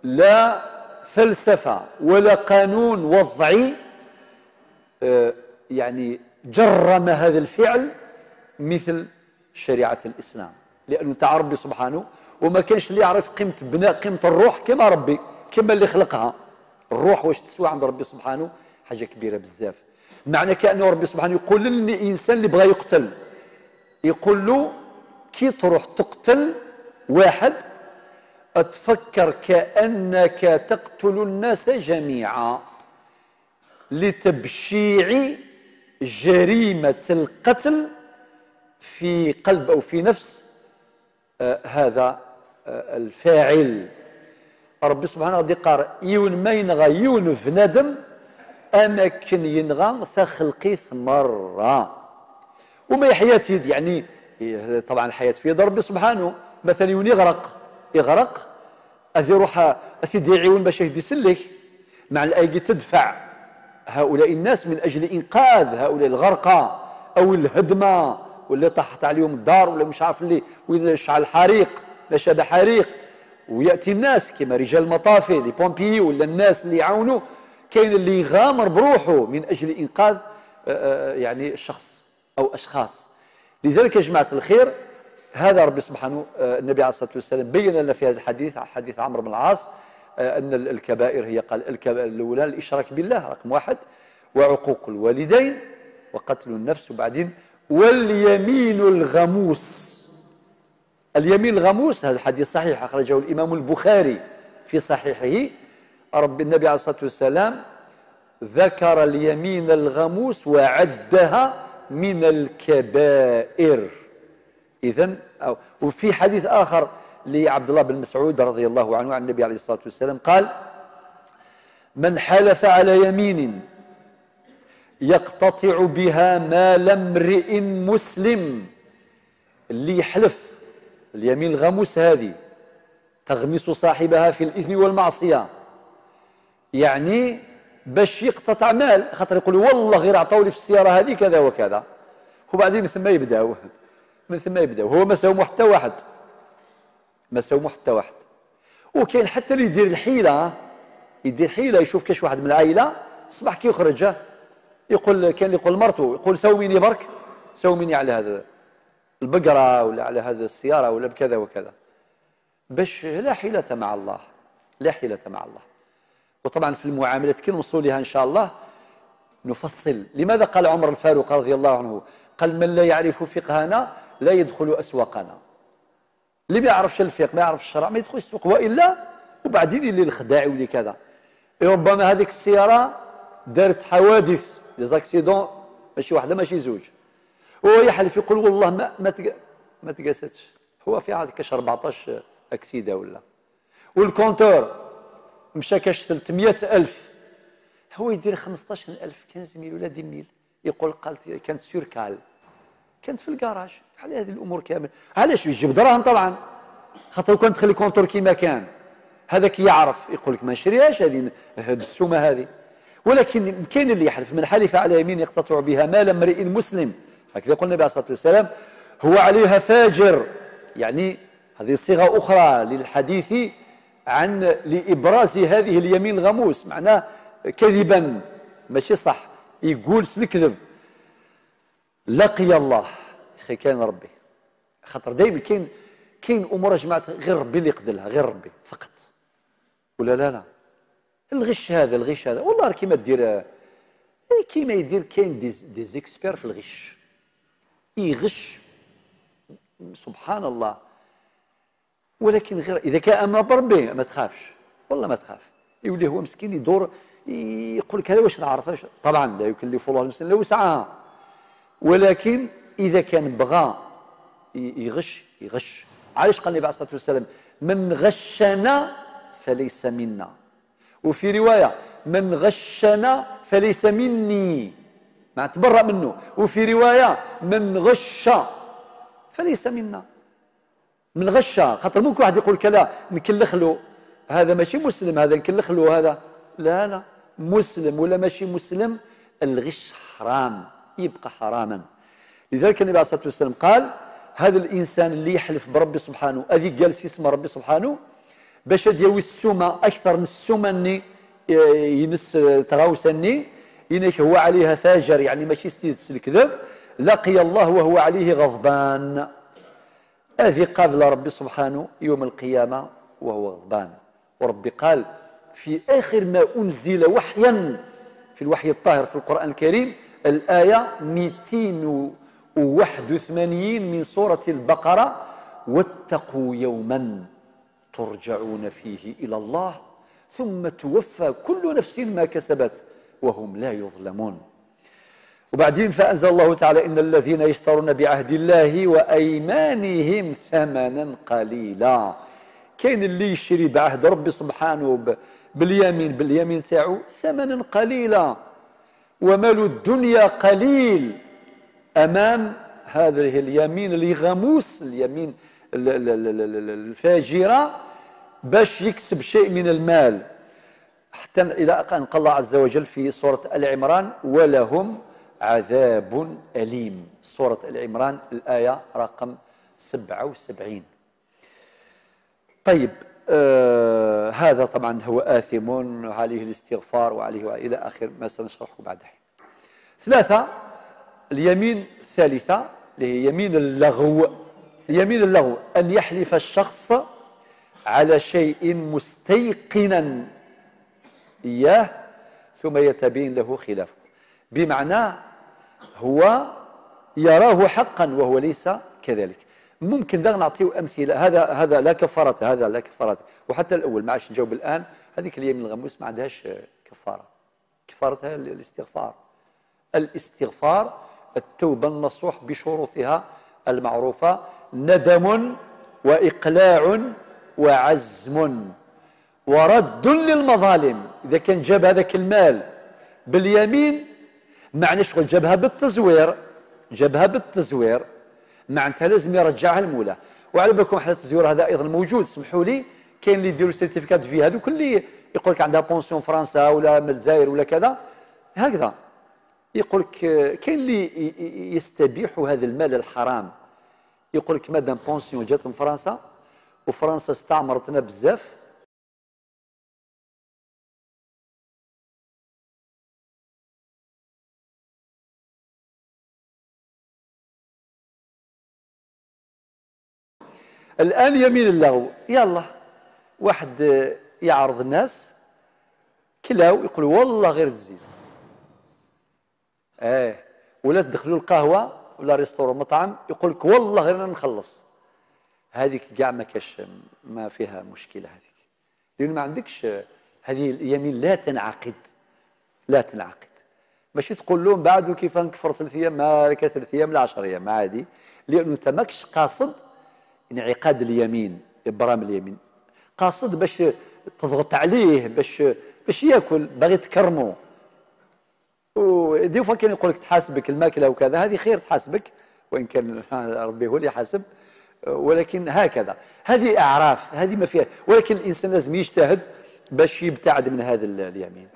[SPEAKER 1] لا فلسفة ولا قانون وضعي يعني جرم هذا الفعل مثل شريعة الإسلام، لأنه تاع ربي سبحانه، وما كانش اللي يعرف قيمة بناء قيمة الروح كما ربي، كما اللي خلقها. الروح واش تسوى عند ربي سبحانه حاجة كبيرة بزاف. معنى كأنه ربي سبحانه يقول للإنسان اللي بغى يقتل، يقول له كي تروح تقتل واحد تفكر كأنك تقتل الناس جميعا، لتبشيع جريمة القتل في قلب أو في نفس هذا الفاعل. ربي سبحانه غادي يقار يون ما ينغى يون في ندم أماكن ينغى تخلقيث مرة وما يحيا سيدي. يعني طبعا الحياة في يد ربي سبحانه. مثلا يون يغرق أذي روح أثيدي عيون باش يهدي سلك، مع الآية تدفع هؤلاء الناس من أجل إنقاذ هؤلاء الغرقى أو الهدمة واللي طاحت عليهم الدار ولا مش عارف اللي وين شعل حريق لا شاب حريق. ويأتي الناس كما رجال المطافي لي بومبيي ولا الناس اللي يعاونوا. كاين اللي يغامر بروحه من أجل إنقاذ يعني شخص أو أشخاص. لذلك يا جماعة الخير هذا ربي سبحانه النبي عليه الصلاة والسلام بين لنا في هذا الحديث، حديث عمرو بن العاص، أن الكبائر هي قال الكبائر الأولى الإشراك بالله رقم واحد، وعقوق الوالدين، وقتل النفس، وبعدين واليمين الغموس. اليمين الغموس هذا الحديث صحيح أخرجه الإمام البخاري في صحيحه. النبي عليه الصلاة والسلام ذكر اليمين الغموس وعدها من الكبائر. إذن وفي حديث آخر لعبد الله بن مسعود رضي الله عنه عن النبي عليه الصلاة والسلام قال: من حلف على يمين يقتطع بها مال امرئ مسلم. اللي يحلف اليمين الغموس هذه تغمس صاحبها في الإثم والمعصية، يعني باش يقتطع مال، خاطر يقول والله غير عطاولي في السيارة هذه كذا وكذا، وبعدين من ثم يبداو هو ما ساومو حتى واحد، ما ساومو حتى واحد. وكاين حتى اللي يدير الحيلة، يشوف كاش واحد من العائلة صباح كي يخرج يقول، كان اللي يقول مرته يقول ساوميني برك، ساوميني على هذا البقرة ولا على هذه السيارة ولا بكذا وكذا، باش لا حيلة مع الله، لا حيلة مع الله. وطبعا في المعاملات كي نوصلوا لها إن شاء الله نفصل. لماذا قال عمر الفاروق رضي الله عنه قال: من لا يعرف فقهنا لا يدخل أسواقنا. اللي ما يعرفش الفقه ما يعرفش الشرع ما يدخل السوق، وإلا وبعدين اللي الخداع واللي كذا. ربما هذيك السيارة دارت حوادث ديزاكسيدون، ماشي واحدة ماشي زوج، وهو يحلف يقول والله ما تقاستش، هو في عاد كاش 14 أكسيدة ولا، والكونتور مشى كاش 300,000، هو يدير 15,000 15,000 ولا 10,000. يقول قالت كانت سيركال، كانت في الكراج. على هذه الامور كامل علاش يجيب دراهم طبعا، خاطر كان تخلي كونتور كيما كان هذاك يعرف يقول لك ما نشريهاش هذه بالسومه هذه. ولكن كاين اللي يحلف: من حلف على يمين يقتطع بها مال امرئ مسلم، هكذا يقول النبي عليه الصلاه والسلام، هو عليها فاجر. يعني هذه صيغه اخرى للحديث عن لابراز هذه اليمين الغموس، معناه كذبا ماشي صح، يقول الكذب، لقي الله. اخي كان ربي، خاطر دائما كاين امور يا جماعه غير ربي اللي يقدر لها، غير ربي فقط. ولا لا الغش هذا والله كيما دير كيما يدير، كاين دي زيكسبير في الغش، يغش سبحان الله. ولكن غير اذا كان امن بربي ما تخافش، والله ما تخاف. يولي هو مسكين يدور يقول لك هذا واش نعرف. طبعا لا يكلف الله نفسا الا وسعها، ولكن اذا كان بغى يغش. علاش قال النبي عليه الصلاه والسلام من غشنا فليس منا، وفي روايه من غشنا فليس مني، ما تبرأ منه. وفي روايه من غش فليس منا. من غشة، خاطر ممكن واحد يقول كلا نكلخ له، هذا ماشي مسلم، هذا نكلخ له هذا. لا مسلم ولا ماشي مسلم، الغش حرام، يبقى حراما. لذلك النبي عليه الصلاة والسلام قال هذا الإنسان اللي يحلف بربي سبحانه، أذي جالس يسمى ربي سبحانه باش دياوي السمة أكثر من السمة اللي ينس تغاوسني إنك هو عليها فاجر، يعني ماشي ستيدس الكذب، لقي الله وهو عليه غضبان. هذه قابل ربي سبحانه يوم القيامة وهو غضبان. وربي قال في آخر ما أنزل وحيا في الوحي الطاهر في القرآن الكريم، الآية 281 من سورة البقرة: واتقوا يوما ترجعون فيه إلى الله ثم توفى كل نفس ما كسبت وهم لا يظلمون. وبعدين فأنزل الله تعالى إن الذين يشترون بعهد الله وأيمانهم ثمنا قليلا. كاين اللي يشري بعهد ربي سبحانه باليمين تاعو ثمنا قليلا، ومال الدنيا قليل أمام هذه اليمين الغموس، اليمين الفاجرة، باش يكسب شيء من المال. حتى إلى أن قال الله عز وجل في سورة آل عمران: ولهم عذاب أليم. سورة آل عمران الآية رقم 77. طيب هذا طبعا هو آثم وعليه الاستغفار وعليه وإلى آخر ما سنشرحه بعد حين. 3. اليمين الثالثة اللي هي يمين اللغو. يمين اللغو أن يحلف الشخص على شيء مستيقنا إياه ثم يتبين له خلافه، بمعنى هو يراه حقا وهو ليس كذلك. ممكن ذا نعطيه أمثلة. هذا لا كفارة، هذا لا كفارة. وحتى الأول ما عادش نجاوب الآن، هذيك اليمين الغموس ما عندهاش كفارة، كفارتها الاستغفار. الاستغفار التوبة النصوح بشروطها المعروفة: ندم وإقلاع وعزم ورد للمظالم. إذا كان جاب هذاك المال باليمين معنى شغل جابها بالتزوير، معناتها لازم يرجعها المولى. وعلى بالكم احنا التزوير هذا ايضا موجود، سمحوا لي، كاين اللي يديروا سيرتيفيكات في هذوك اللي يقول لك عندها بونسيون فرنسا ولا من الجزائر ولا كذا هكذا، يقول لك كاين اللي يستبيح هذا المال الحرام، يقول لك مادام بونسيون جات من فرنسا وفرنسا استعمرتنا بزاف، الآن يمين اللغو. يلا واحد يعرض الناس كلاو يقول والله غير تزيد، ولا تدخلوا القهوة ولا ريستورون مطعم يقول لك والله غير نخلص. هذيك كاع ما فيها مشكلة هذيك، لأن ما عندكش هذه اليمين لا تنعقد. ماشي تقول لهم بعد كيف نكفر 3 أيام، ما 3 أيام لا 10 أيام عادي، لأنه أنت ماكش قاصد انعقاد اليمين، ابرام اليمين، قاصد باش تضغط عليه باش ياكل، باغي تكرمه. ودي فوا كان يقول لك تحاسبك الماكله وكذا، هذه خير تحاسبك وان كان ربي هو اللي يحاسب، ولكن هكذا هذه اعراف، هذه ما فيها. ولكن الانسان لازم يجتهد باش يبتعد من هذا اليمين.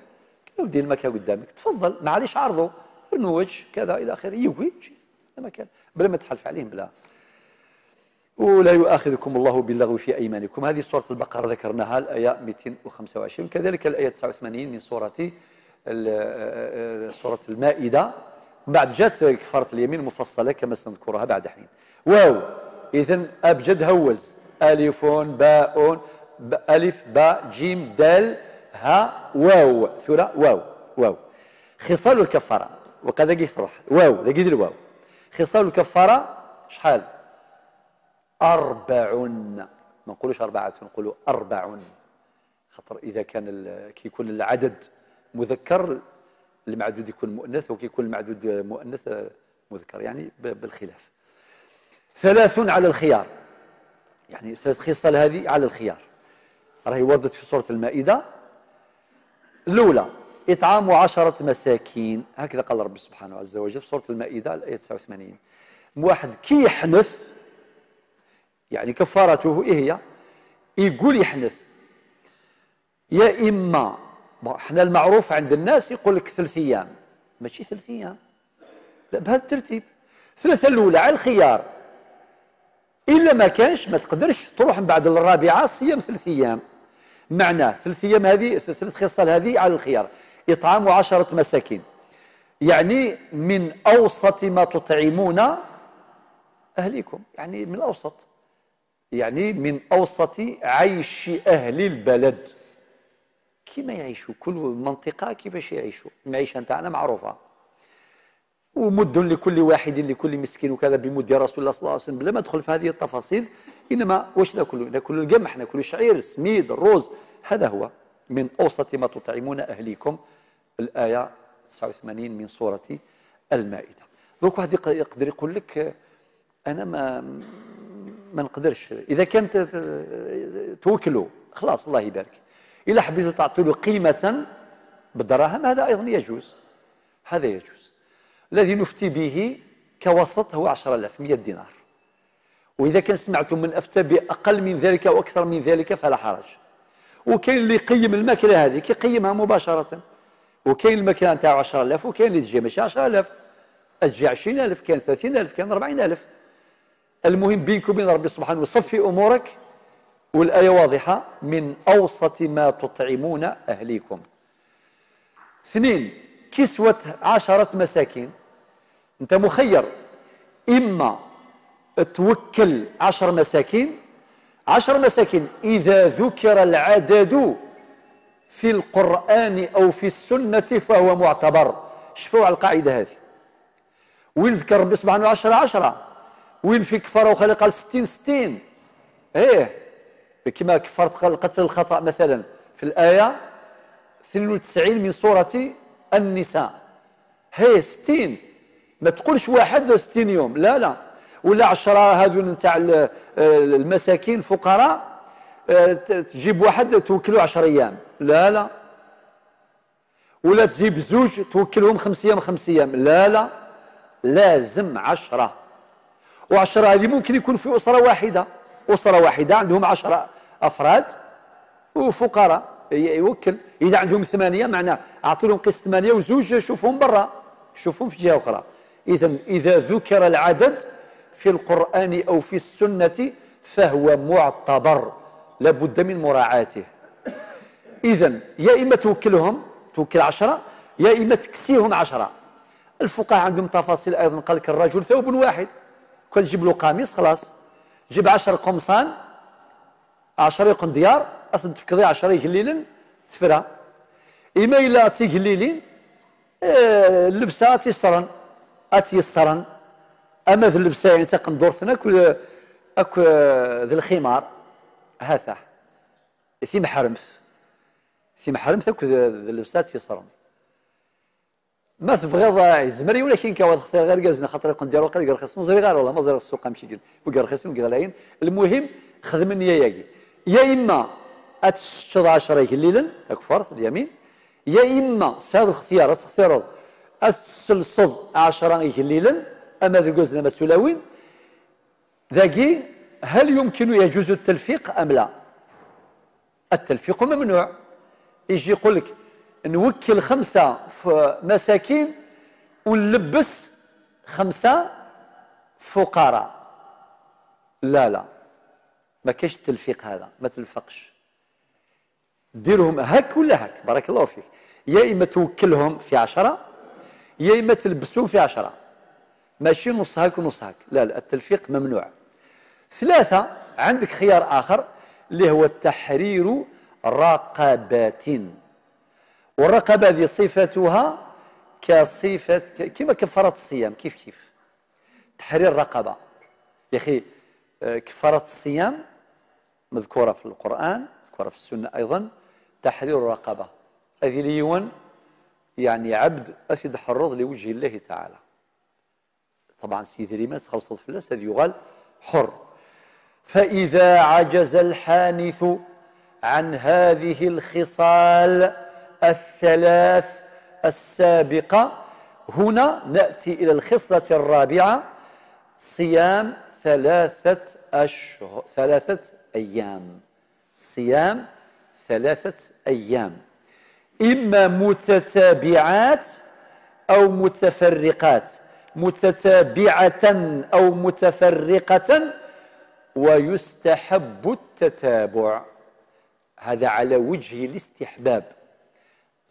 [SPEAKER 1] ودي الماكله قدامك تفضل، معليش عرضه الموج كذا الى اخره، يجي ما كان بلا ما تحلف عليهم بلا. ولا يؤاخذكم الله باللغو في أيمانكم. هذه سورة البقرة ذكرناها الآية 225، كذلك الآية 89 من سورة سورة المائدة، من بعد جات كفارة اليمين مفصلة كما سنذكرها بعد حين. واو، إذن أبجد هوز، ألف باء ألف باء جيم دال ها واو ثرى واو واو. خصال الكفارة وقد يثرح واو ذا قيد الواو. خصال الكفارة شحال؟ 4، ما نقولوش 4، نقولوا 4، خاطر إذا كان كيكون العدد مذكر المعدود يكون مؤنث، وكيكون المعدود مؤنث مذكر، يعني بالخلاف. 3 على الخيار، يعني 3 خصال هذه على الخيار، راهي وردت في سورة المائدة. الأولى إطعام 10 مساكين، هكذا قال ربي سبحانه عز وجل في سورة المائدة الآية 89. واحد كي يحنث يعني كفارته إيه هي؟ يقول يحنث يا إما، احنا المعروف عند الناس يقول لك 3 أيام، ماشي 3 أيام، لا بهذا الترتيب. 3 الأولى على الخيار، إلا ما كانش ما تقدرش تروح من بعد الرابعة صيام 3 أيام. معناه 3 أيام هذه 3 خصال هذه على الخيار. إطعام 10 مساكين، يعني من أوسط ما تطعمون أهليكم، يعني من الأوسط، يعني من أوسط عيش أهل البلد، كيما يعيشوا كل منطقة كيفاش يعيشوا، المعيشة نتاعنا معروفة، ومد لكل واحد لكل مسكين وكذا بمد رسول الله صلى الله عليه وسلم، بلا ما ندخل في هذه التفاصيل. إنما واش ناكلوا؟ ناكلوا القمح، ناكلوا الشعير، السميد، الروز، هذا هو من أوسط ما تطعمون أهليكم، الآية 89 من سورة المائدة. دروك واحد يقدر يقول لك أنا ما نقدرش، إذا كانت توكلوا خلاص الله يبارك، إلا حبيتوا تعطوا له قيمة بالدراهم هذا أيضا يجوز، هذا يجوز. الذي نفتي به كوسط هو 10,000 100 دينار، وإذا كان سمعتم من أفتى بأقل من ذلك أو أكثر من ذلك فلا حرج. وكاين اللي يقيم الماكلة هذه كيقيمها مباشرة، وكاين الماكلة نتاعو 10,000، وكاين اللي تجي ماشي 10,000، تجي 20,000، كان 30,000، كان 40,000. المهم بينك وبين ربي سبحانه وصفي أمورك، والآية واضحة من أوسط ما تطعمون أهليكم. 2 كسوة 10 مساكين، أنت مخير، إما توكل 10 مساكين، 10 مساكين إذا ذكر العدد في القرآن أو في السنة فهو معتبر. شوفوا على القاعدة هذه، وين ذكر ربي سبحانه 10 10، وين في كفارة وخلي قال 60 60، ايه كما كفارة قتل الخطأ مثلا في الآية 92 من سورة النساء، هي 60، ما تقولش واحد 60 يوم، لا لا، ولا 10 هذو نتاع المساكين فقراء تجيب واحد توكلوا 10 أيام، لا لا، ولا تجيب زوج توكلهم 5 أيام 5 أيام، لا لا، لازم 10. و10 هذه ممكن يكون في أسرة واحدة، أسرة واحدة عندهم 10 أفراد وفقراء يوكل، إذا عندهم 8 معناه أعطوا لهم قسط 8 وزوج شوفهم برا، شوفهم في جهة أخرى. إذا ذكر العدد في القرآن أو في السنة فهو معتبر، لابد من مراعاته. إذن يا إما توكلهم توكل 10، يا إما تكسيهم 10. الفقهاء عندهم تفاصيل أيضا، قال لك الرجل ثوب واحد، كل تجيب له قميص خلاص، جيب 10 قمصان، 10 قنديار، تفكضي 10 يقليلن تفرى. إما إلا تيقليلين اللبسة تيسرن أتيسرن، أما ذي اللبسة يعني تقندورثنا أكو ذي الخمار هذا ثيم حرمث، ثيم حرمث أكو ذي اللبسة تيسرن. ما تبغض الزمري ولكن كواضح غير جازنا خاطر يقندير وقال رخيص مزري غير والله مزري السوق مشي وقال رخيص وقال. المهم خدم النية ياكي، يا إما أتشطض 10 يقليلا تكفر اليمين، يا إما ساد اختيار تختار أتسلصد 10 يقليلا، أما ذي قوزنا مسؤولين ذاكي. هل يمكن يجوز التلفيق أم لا؟ التلفيق ممنوع. يجي يقول لك نوكل 5 مساكين ونلبس 5 فقراء، لا لا، ما كاينش التلفيق هذا، ما تلفقش. ديرهم هك ولا هك، بارك الله فيك، يا إما توكلهم في 10 يا إما تلبسهم في 10، ماشي نص هك ونص هك، لا لا، التلفيق ممنوع. 3 عندك خيار آخر اللي هو تحرير رقبات، والرقبة هذه صفتها كصفة كما كفارة الصيام، كيف تحرير رقبة يا أخي. كفارة الصيام مذكورة في القرآن، مذكورة في السنة أيضا، تحرير الرقبة هذه ليون يعني عبد أسد حرض لوجه الله تعالى. طبعا سيدي ريمان تخلصت في الناس هذه يغال حر. فإذا عجز الحانث عن هذه الخصال الثلاث السابقة، هنا نأتي إلى الخصلة الرابعة، صيام 3 أشهر 3 أيام، صيام 3 أيام إما متتابعات أو متفرقات، متتابعة أو متفرقة، ويستحب التتابع، هذا على وجه الاستحباب.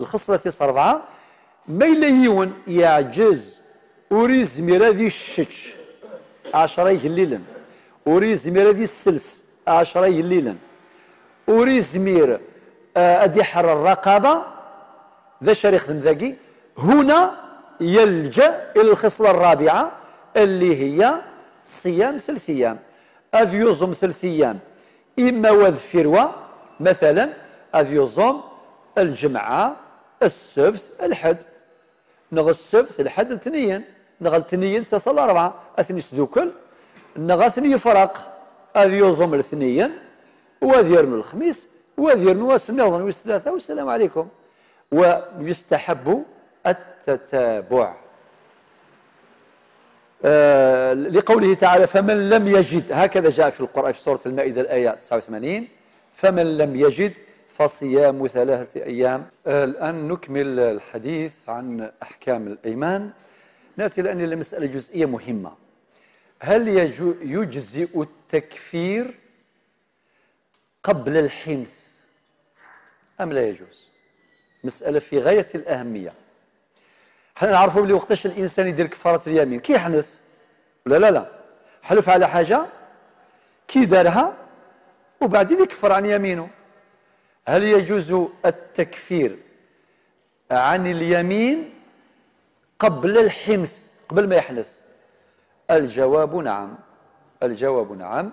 [SPEAKER 1] الخصلة 4 ما يليون يعجز أريز ميرادي الشتش 10 يهليلا، أريز ميرادي السلس 10 يهليلا، أريز مير أدي حر الرقبة ذا شريخ ذاكي، هنا يلجأ إلى الخصلة الرابعة اللي هي صيام 3 أيام. أذ يصوم 3 أيام إما وذ فروة مثلا، أذ يصوم الجمعة السبت الحد، نغ السبت الحد الاثنين، نغ الاثنين 3 4 اثني سدوكل، نغ اثني فرق، أذ يصوم الاثنين وأذ يرمي الخميس وأذ يرمي واسم يظن والثلاثة والسلام عليكم. ويستحب التتابع لقوله تعالى فمن لم يجد، هكذا جاء في القرآن في سورة المائدة الآية 89، فمن لم يجد فصيام 3 أيام. الآن نكمل الحديث عن أحكام الأيمان. نأتي الآن إلى مسألة جزئية مهمة، هل يجزئ التكفير قبل الحنث أم لا يجوز؟ مسألة في غاية الأهمية. حنا نعرفوا بلي وقتاش الإنسان يدير كفارة اليمين كي يحنث، لا حلف على حاجة كي دارها وبعدين يكفر عن يمينه. هل يجوز التكفير عن اليمين قبل الحنث، قبل ما يحنث؟ الجواب نعم، الجواب نعم.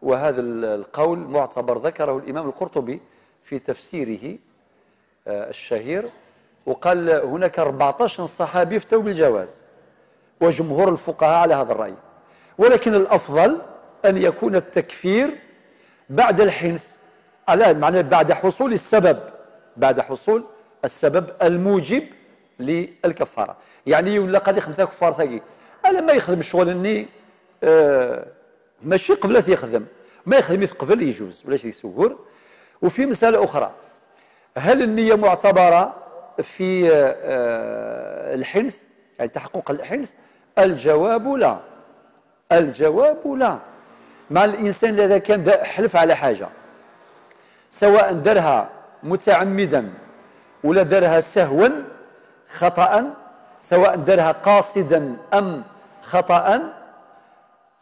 [SPEAKER 1] وهذا القول معتبر ذكره الإمام القرطبي في تفسيره الشهير، وقال هناك 14 صحابي افتوا بالجواز وجمهور الفقهاء على هذا الرأي، ولكن الأفضل أن يكون التكفير بعد الحنث، على معنى بعد حصول السبب، بعد حصول السبب الموجب للكفارة. يعني ولا قد يخدم كفار ثقي ألا ما يخدم الشغل أني ماشي قبل يخدم، ما يخدم قبل يجوز ولا شيء يسور. وفي مسألة أخرى، هل النية معتبرة في الحنث يعني تحقق الحنث؟ الجواب لا، الجواب لا. مع الإنسان إذا كان حلف على حاجة سواء درها متعمدا ولا درها سهوا خطأ، سواء درها قاصدا أم خطأ،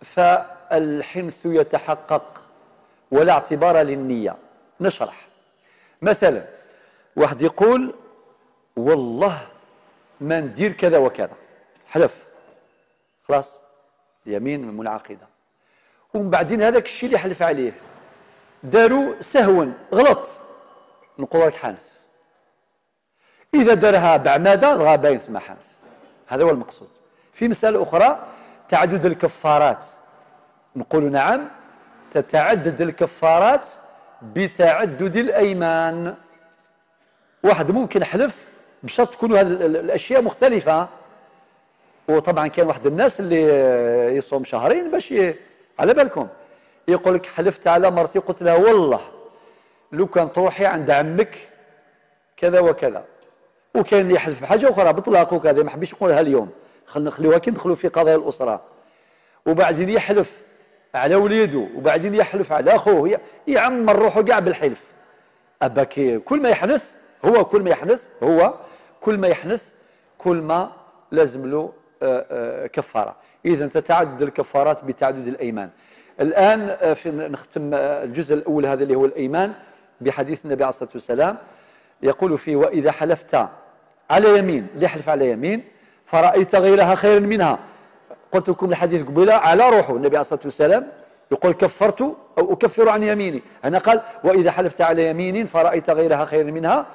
[SPEAKER 1] فالحنث يتحقق ولا اعتبار للنية. نشرح مثلا، واحد يقول والله ما ندير كذا وكذا، حلف خلاص يمين منعقدة، ومن بعدين هذاك الشيء اللي حلف عليه داروا سهوا غلط، نقول لك حنث. إذا دارها بعمادة راه باين ثم حنث، هذا هو المقصود. في مسألة أخرى تعدد الكفارات، نقول نعم تتعدد الكفارات بتعدد الأيمان. واحد ممكن حلف بشرط تكون هذه الأشياء مختلفة، وطبعا كان واحد الناس اللي يصوم شهرين باش على بالكم يقول لك حلفت على مرتي قلت لها والله لو كان تروحي عند عمك كذا وكذا، وكان اللي يحلف بحاجه اخرى بطلاق وكذا، ما حبيش يقولها اليوم، خلينا نخليوها كي ندخلوا في قضايا الاسره، وبعدين يحلف على وليده وبعدين يحلف على اخوه، يعمر روحه كاع بالحلف. أباكي كل ما يحنث كل ما يحنث كل ما لازم له كفارة. إذا تتعدد الكفارات بتعدد الأيمان. الآن نختم الجزء الأول هذا اللي هو الأيمان بحديث النبي عليه الصلاة والسلام، يقول فيه: وإذا حلفت على يمين، اللي يحلف على يمين فرأيت غيرها خيرا منها. قلت لكم الحديث قبيلة على روحه النبي عليه الصلاة والسلام يقول: كفرت أو أكفر عن يميني. هنا قال: وإذا حلفت على يمين فرأيت غيرها خيرا منها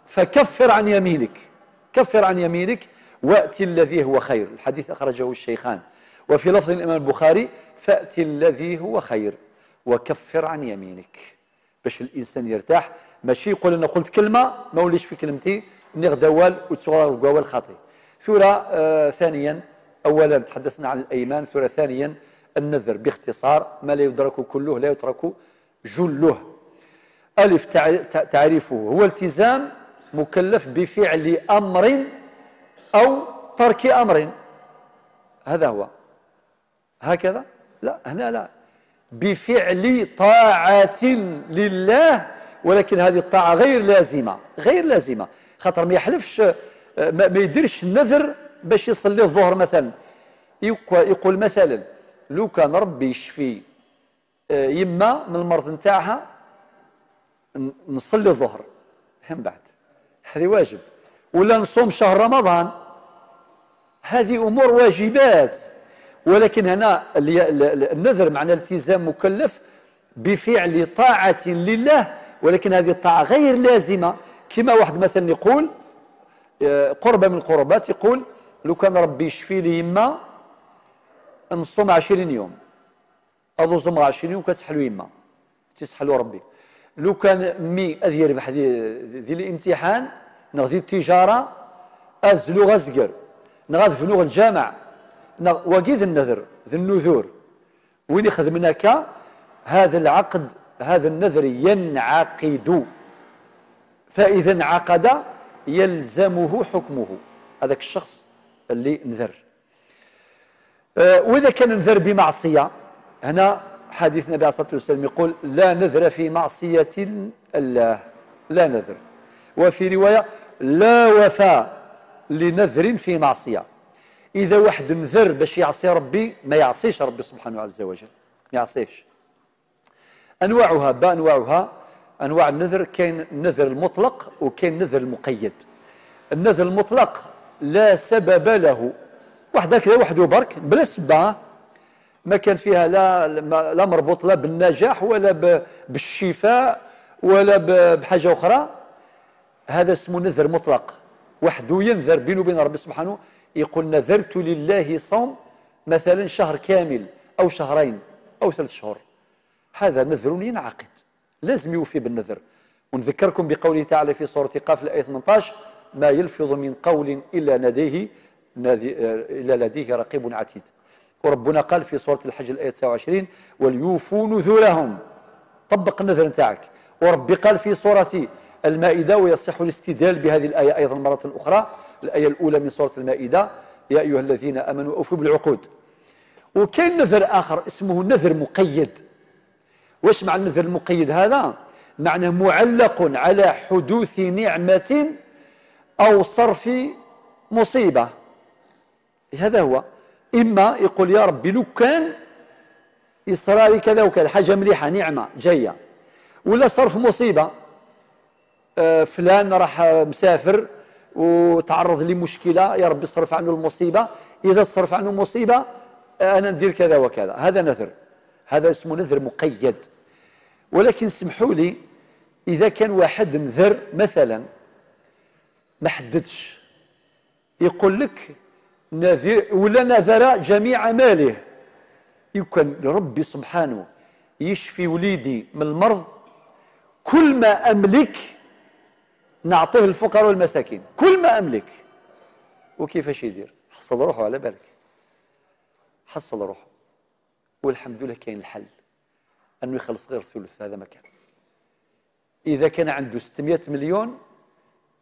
[SPEAKER 1] فكفر عن يمينك، كفر عن يمينك وأتي الذي هو خير. الحديث أخرجه الشيخان. وفي لفظ الإمام البخاري: فأتي الذي هو خير وكفر عن يمينك، باش الإنسان يرتاح، ماشي يقول أنا قلت كلمة ما وليش في كلمتي إني غدوال وتصغر خاطئ. ثورة ثانيا، أولا تحدثنا عن الأيمان. ثورة ثانيا النذر باختصار: ما لا يدرك كله لا يترك جله. ألف تعريفه: هو التزام مكلف بفعل أمر أو ترك أمر. هذا هو. هكذا؟ لا، هنا لا، بفعل طاعة لله، ولكن هذه الطاعة غير لازمة، غير لازمة. خاطر ما يحلفش، ما يديرش النذر باش يصلي الظهر مثلا. يقول مثلا: لو كان ربي يشفي يما من المرض نتاعها نصلي الظهر من بعد، هذه واجب. ولا نصوم شهر رمضان، هذه أمور واجبات. ولكن هنا النذر معنى الالتزام مكلف بفعل طاعة لله، ولكن هذه الطاعة غير لازمة. كما واحد مثلا يقول قربة من القربات، يقول: لو كان ربي يشفي لي يما نصوم 20 يوم، أو نصوم 20 يوم كتحلو يما تسحلو ربي. لو كان مي أذ يربح ذي الامتحان نغذي التجارة أزلو غزقر نغذفنو الجامع وقيد النذر ذي النذور وين يخدمناك هذا العقد، هذا النذر ينعقد، فإذا انعقد يلزمه حكمه هذاك الشخص اللي نذر. وإذا كان نذر بمعصية، هنا حديث النبي عليه الصلاة والسلام يقول: لا نذر في معصية الله، لا نذر. وفي رواية: لا وفاء لنذر في معصية. إذا واحد نذر باش يعصي ربي ما يعصيش ربي سبحانه عز وجل، ما يعصيش. أنواعها بأنواعها، أنواع النذر: كاين النذر المطلق وكاين النذر المقيد. النذر المطلق لا سبب له، واحد هكذا وحده برك بلا سبة، ما كان فيها لا مربوط لا بالنجاح ولا بالشفاء ولا بحاجة أخرى، هذا اسمه نذر مطلق. وحده ينذر بينه وبين ربي سبحانه، يقول: نذرت لله صوم مثلا شهر كامل أو شهرين أو 3 شهور، هذا نذر ينعقد، لازم يوفي بالنذر. ونذكركم بقوله تعالى في سورة قاف الآية 18: ما يلفظ من قول إلا لديه رقيب عتيد. وربنا قال في سورة الحج الآية 29: وليوفوا نذورهم، طبق النذر نتاعك. وربي قال في سورة المائدة، ويصح الاستدلال بهذه الآية أيضا مرة أخرى، الآية الأولى من سورة المائدة: يا أيها الذين آمنوا أوفوا بالعقود. وكاين نذر آخر اسمه نذر مقيد. واش مع النذر المقيد هذا؟ معناه معلق على حدوث نعمة أو صرف مصيبة. هذا هو. إما يقول: يا ربي لو كان يصرى لي كذا وكذا، حاجة مليحة نعمة جاية، ولا صرف مصيبة، فلان راح مسافر وتعرض لمشكلة، يا ربي صرف عنه المصيبة، إذا صرف عنه مصيبة أنا ندير كذا وكذا. هذا نذر، هذا اسمه نذر مقيد. ولكن سمحوا لي، إذا كان واحد نذر مثلا ما حددش، يقول لك نذر ولا نذر جميع ماله، يمكن ربي سبحانه يشفي وليدي من المرض، كل ما أملك نعطيه الفقراء والمساكين، كل ما أملك. وكيفاش يدير؟ حصل روحه على بالك، حصل روحه. والحمد لله كاين الحل أنه يخلص غير الثلث. هذا مكان إذا كان عنده 600 مليون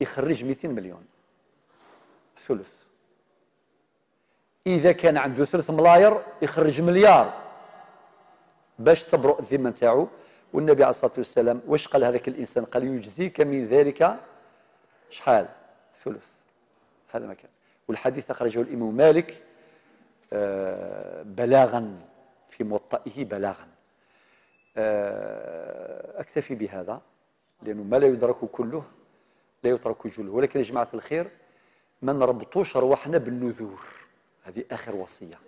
[SPEAKER 1] يخرج 200 مليون ثلث. إذا كان عنده 3 ملاير يخرج مليار باش تبرؤ الذمة نتاعو. والنبي عليه الصلاة والسلام واش قال هذاك الإنسان؟ قال يجزيك من ذلك شحال؟ ثلث. هذا ما كان. والحديث أخرجه الإمام مالك بلاغا في موطئه بلاغا. أكتفي بهذا لأنه ما لا يدرك كله لا يترك جله. ولكن يا جماعة الخير ما نربطوش رواحنا بالنذور، هذه آخر وصية.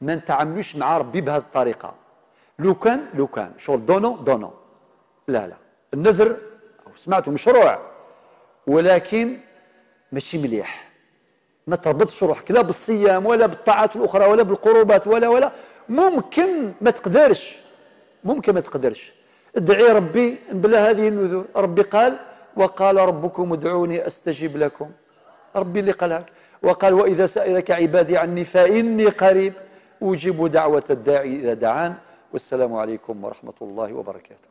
[SPEAKER 1] ما نتعاملوش مع ربي بهذه الطريقة. لو كان شغل دونو لا النذر سمعته مشروع ولكن ماشي مليح. ما تربطش روحك لا بالصيام ولا بالطاعات الأخرى ولا بالقربات ولا ممكن ما تقدرش. ادعي ربي بلا هذه النذور. ربي قال وقال ربكم ادعوني أستجب لكم. ربي اللي قال هيك. وقال وإذا سألك عبادي عني فإني قريب أجيب دعوة الداعي إذا دعان. والسلام عليكم ورحمة الله وبركاته.